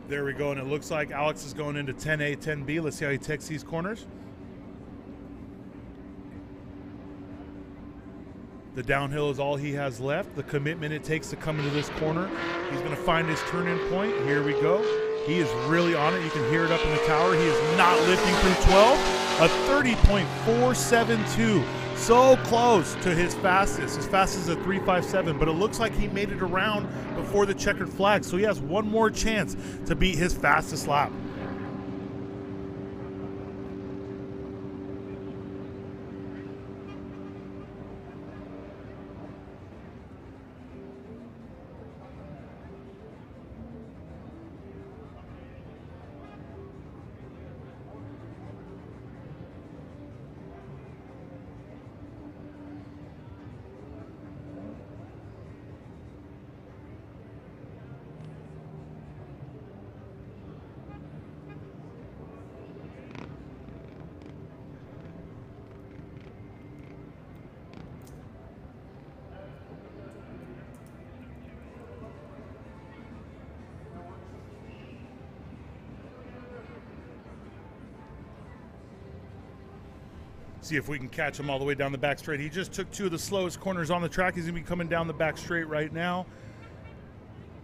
There we go, and it looks like Alex is going into 10A, 10B. Let's see how he takes these corners. The downhill is all he has left. The commitment it takes to come into this corner. He's going to find his turn-in point. Here we go. He is really on it. You can hear it up in the tower. He is not lifting through 12. A 30.472. So close to his fastest. His fastest is a 3.57, but it looks like he made it around before the checkered flag. So he has one more chance to beat his fastest lap. See if we can catch him all the way down the back straight. He just took 2 of the slowest corners on the track. He's going to be coming down the back straight right now.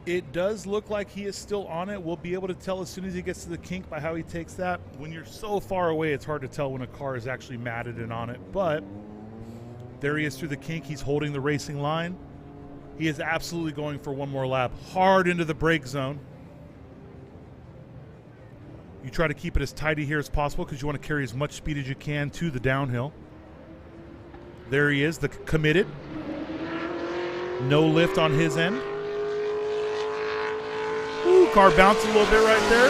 It does look like he is still on it. We'll be able to tell as soon as he gets to the kink by how he takes that. When you're so far away, it's hard to tell when a car is actually matted and on it. But there he is through the kink. He's holding the racing line. He is absolutely going for one more lap. Hard into the brake zone. You try to keep it as tidy here as possible because you want to carry as much speed as you can to the downhill. There he is, the committed. No lift on his end. Ooh, car bounced a little bit right there.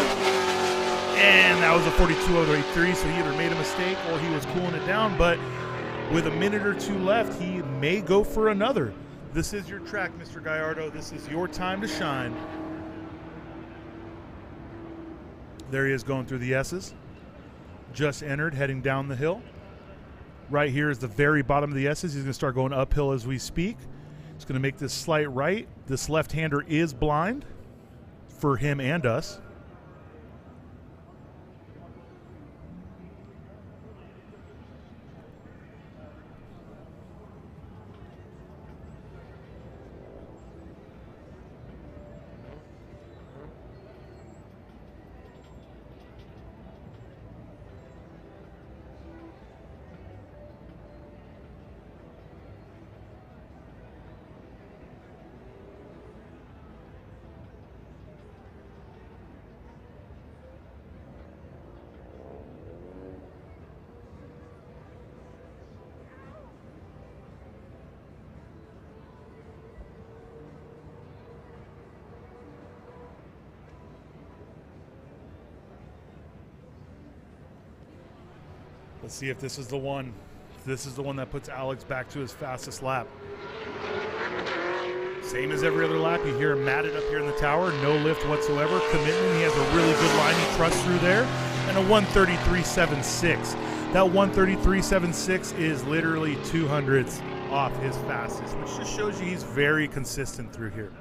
And that was a 42.03, so he either made a mistake or he was cooling it down. But with a minute or two left, he may go for another. This is your track, Mr. Gallardo. This is your time to shine. There he is going through the S's. Just entered, heading down the hill. Right here is the very bottom of the S's. He's going to start going uphill as we speak. He's going to make this slight right. This left-hander is blind for him and us. Let's see if this is the one. This is the one that puts Alex back to his fastest lap. Same as every other lap. You hear him matted up here in the tower. No lift whatsoever. Commitment. He has a really good line he trusts through there. And a 133.76. That 133.76 is literally 200ths off his fastest, which just shows you he's very consistent through here.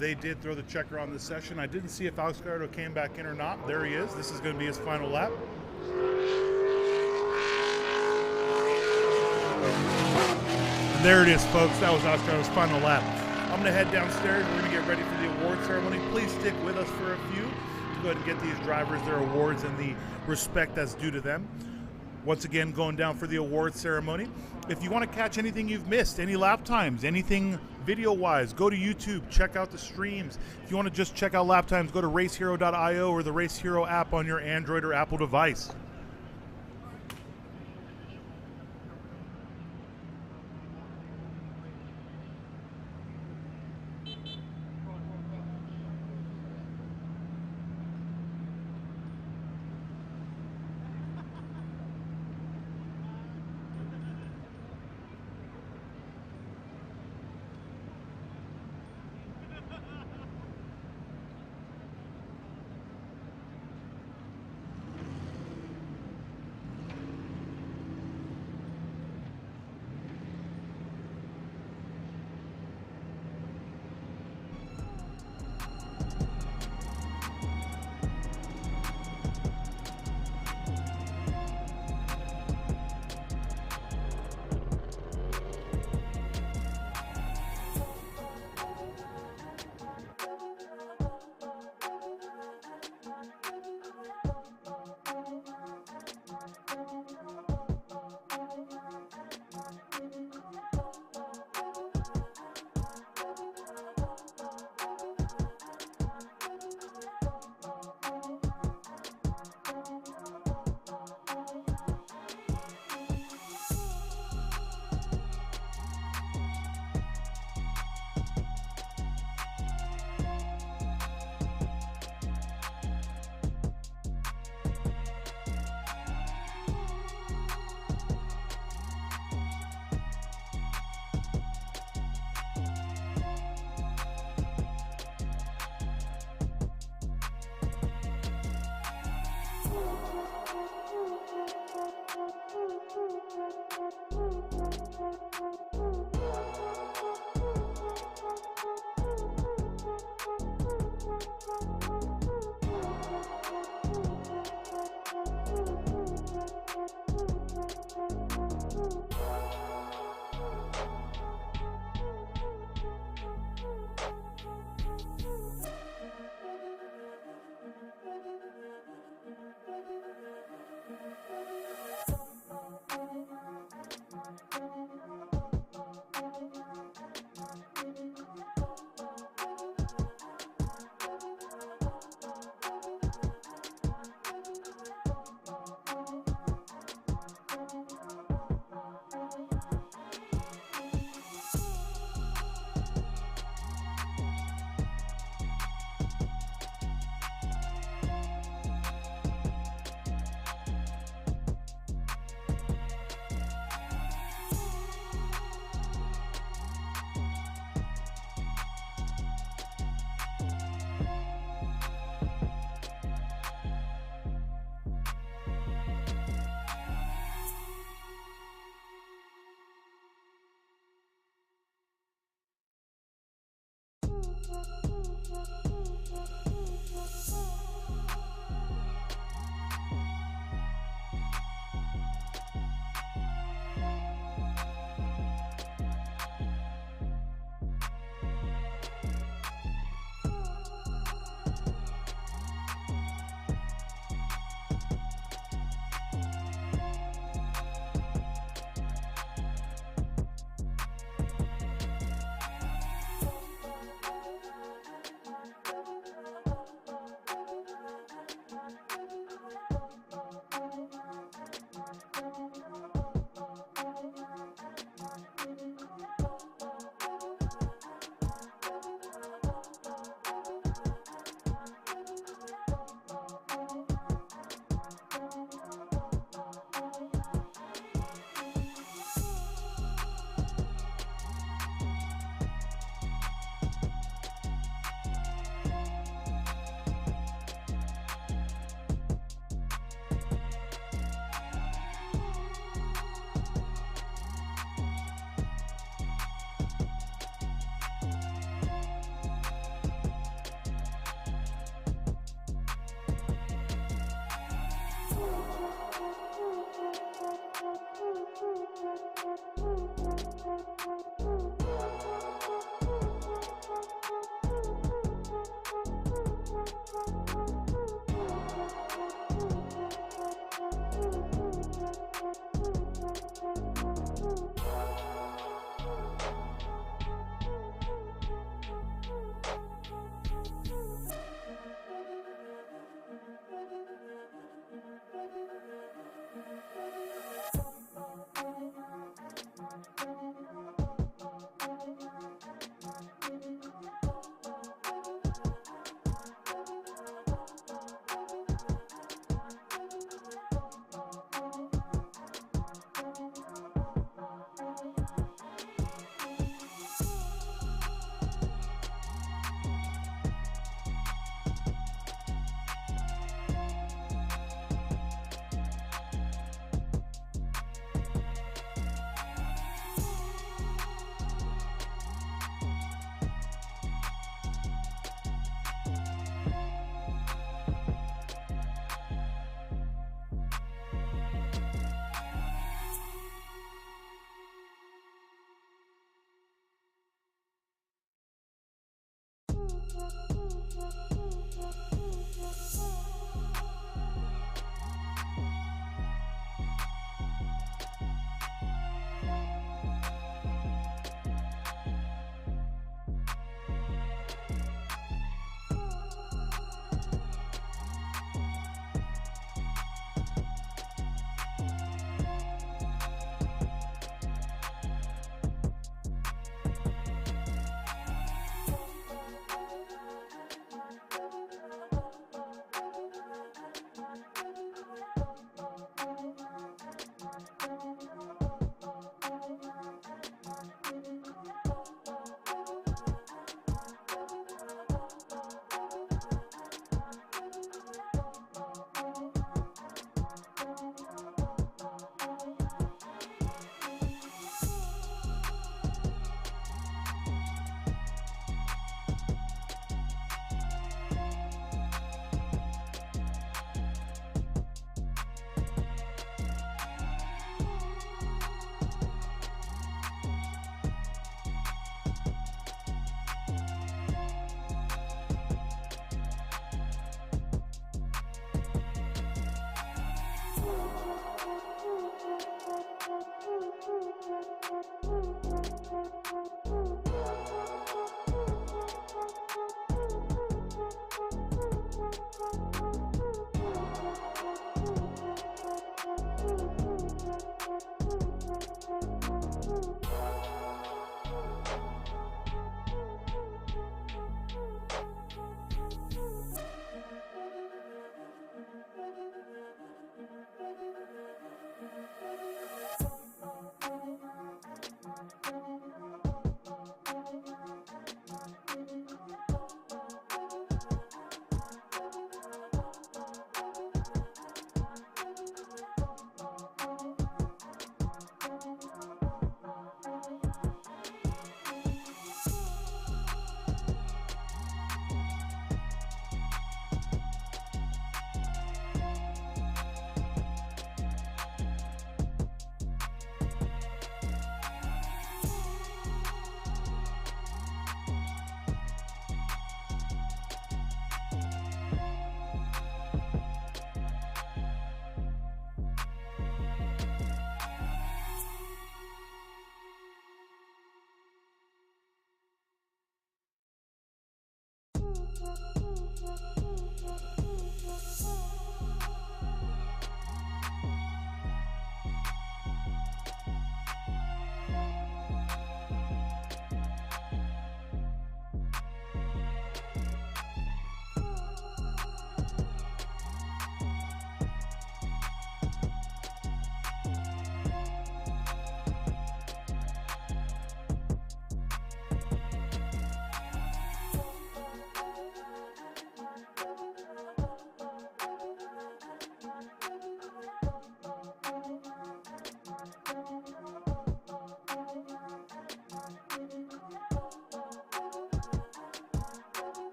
They did throw the checker on this session. I didn't see if Alex Gallardo came back in or not. There he is. This is going to be his final lap. And there it is, folks. That was Alex Gallardo's final lap. I'm going to head downstairs. We're going to get ready for the award ceremony. Please stick with us for a few to go ahead and get these drivers their awards and the respect that's due to them. Once again, going down for the award ceremony. If you want to catch anything you've missed, any lap times, anything video-wise, go to YouTube, check out the streams. If you want to just check out lap times, go to racehero.io or the Race Hero app on your Android or Apple device.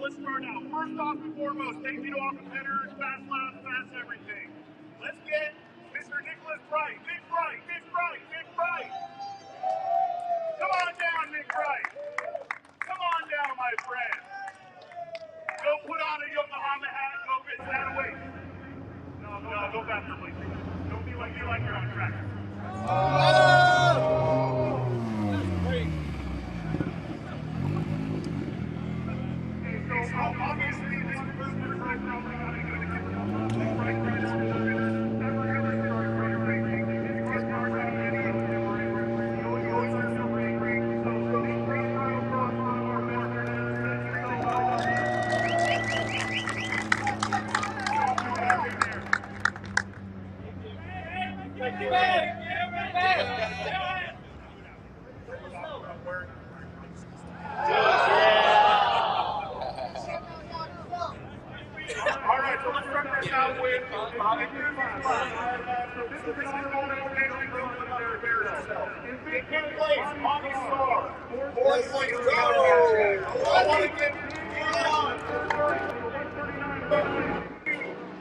let's start out. First off and foremost, thank you to all competitors, fast laps, fast everything. Let's get Mr. Nicholas Bright. Nick Bright, Nick Bright, Nick Bright. Come on down, Nick Bright. Come on down, my friend. Go put on a Yokohama hat and go get that away. No, go faster, please. Don't be like you're on track. So obviously this is right now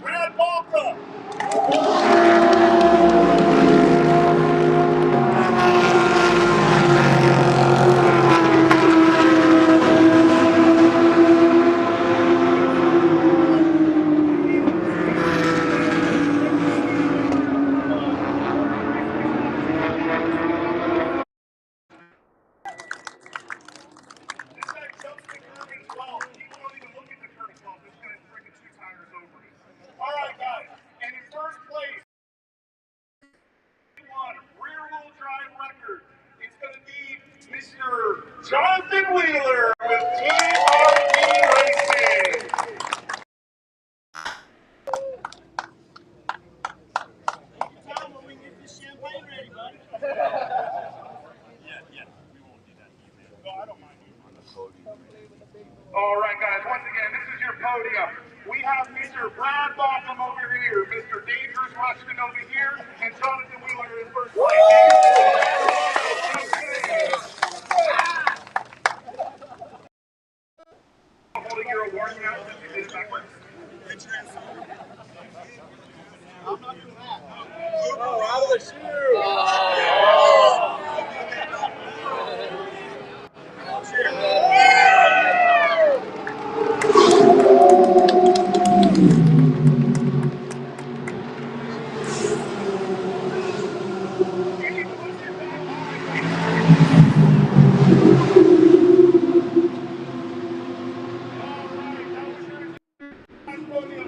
Brad Balka. Jonathan Wheeler with Team RP Racing. Tom, when we get this champagne ready, buddy. Yeah, we won't do that. No, I don't mind you on the podium. All right, guys, once again, this is your podium. We have Mr. Brad Balka over here, Mr. Dangerous Rushton over here, and Jonathan Wheeler in first place. Holding your award now since you did it backwards. I'm not doing that. Oh, out of the shoe.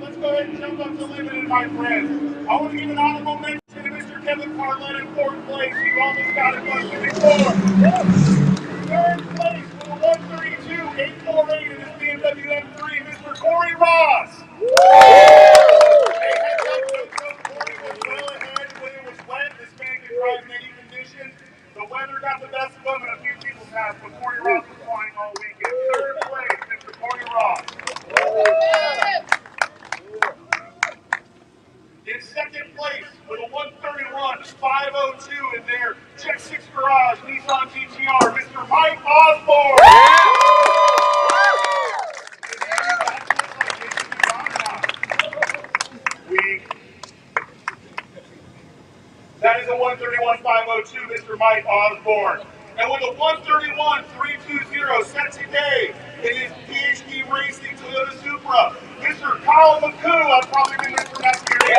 Let's go ahead and jump up to limited, my friends. I want to give an honorable mention to Mr. Kevin Parlett in fourth place. He almost got it once before. Third place with a 132.848 in his BMW M3, Mr. Corey Ross. Hey, heads up, Corey was well ahead when it was wet. This man can drive in any condition. The weather got the best of him and a few people passed, but Corey Ross was flying all weekend. Third place, Mr. Corey Ross. In second place with a 131.502 in their Check 6 Garage Nissan GTR, Mr. Mike Osborne. That is a 131.502, Mr. Mike Osborne. And with a 131.320 set today in his PhD Racing Toyota Supra, Mr. Kyle McCoo. I've probably been mispronouncing your name.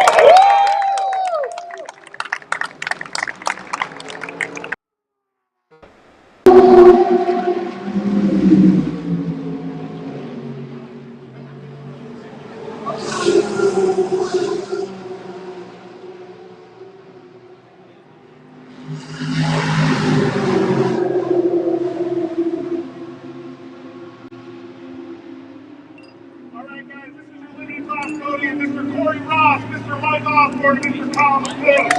Mr. Corey Ross, Mr. Mike Osborne, Mr. Tom Smith.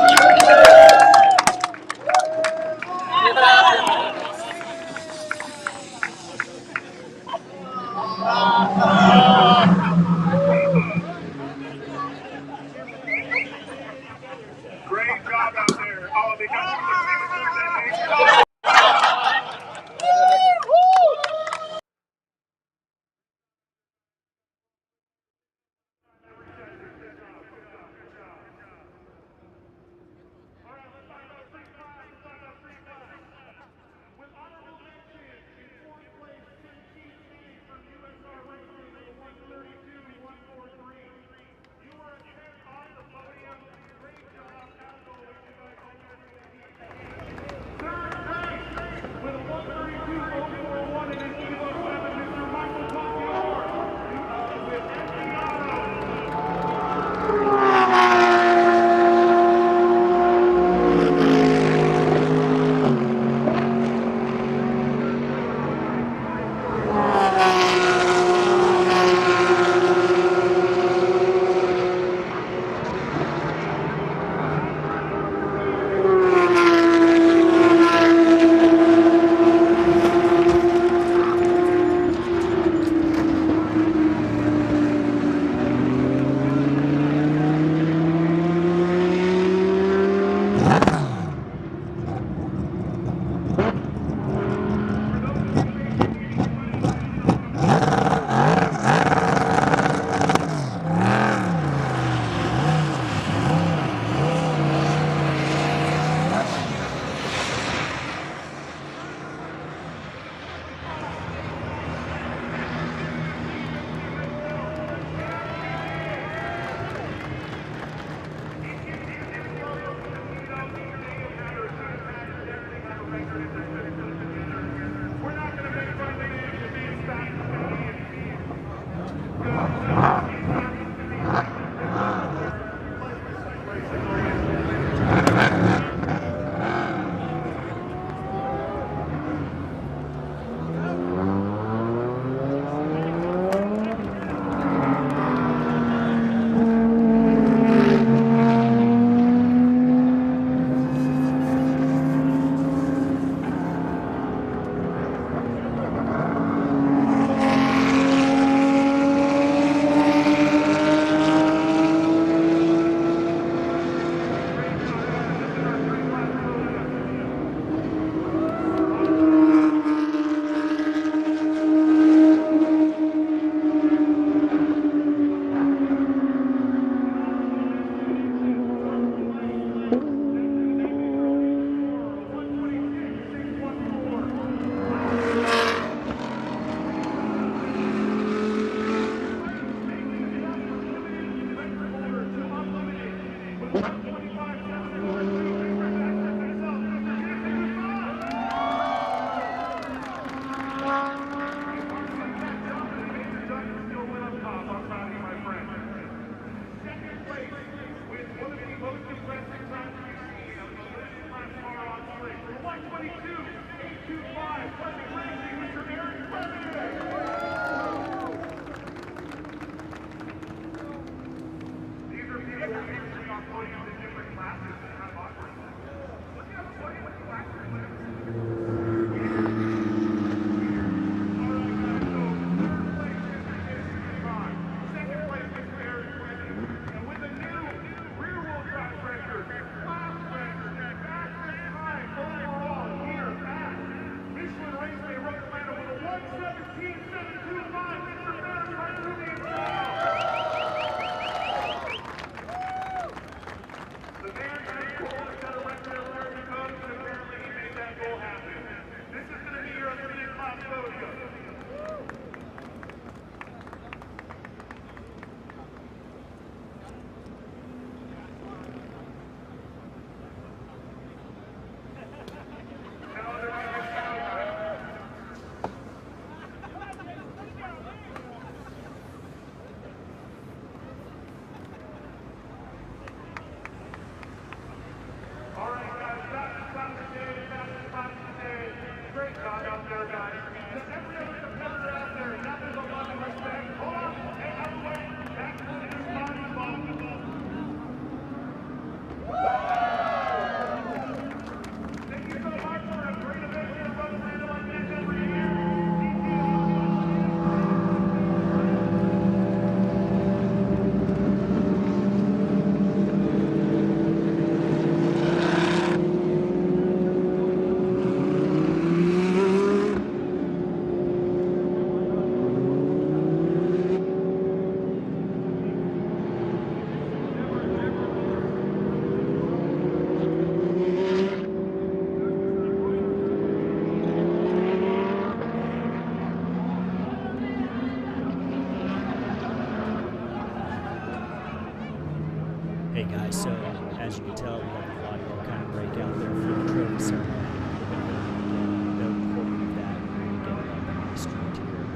Hey guys, so as you can tell, we have the audio kind of break out there for the trophy ceremony. We're going to go recording of that. We're going to get it up on the street here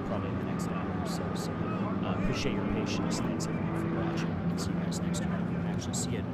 probably in the next hour or so. So appreciate your patience. Thanks everyone for watching. We'll see you guys next time. We'll actually see you at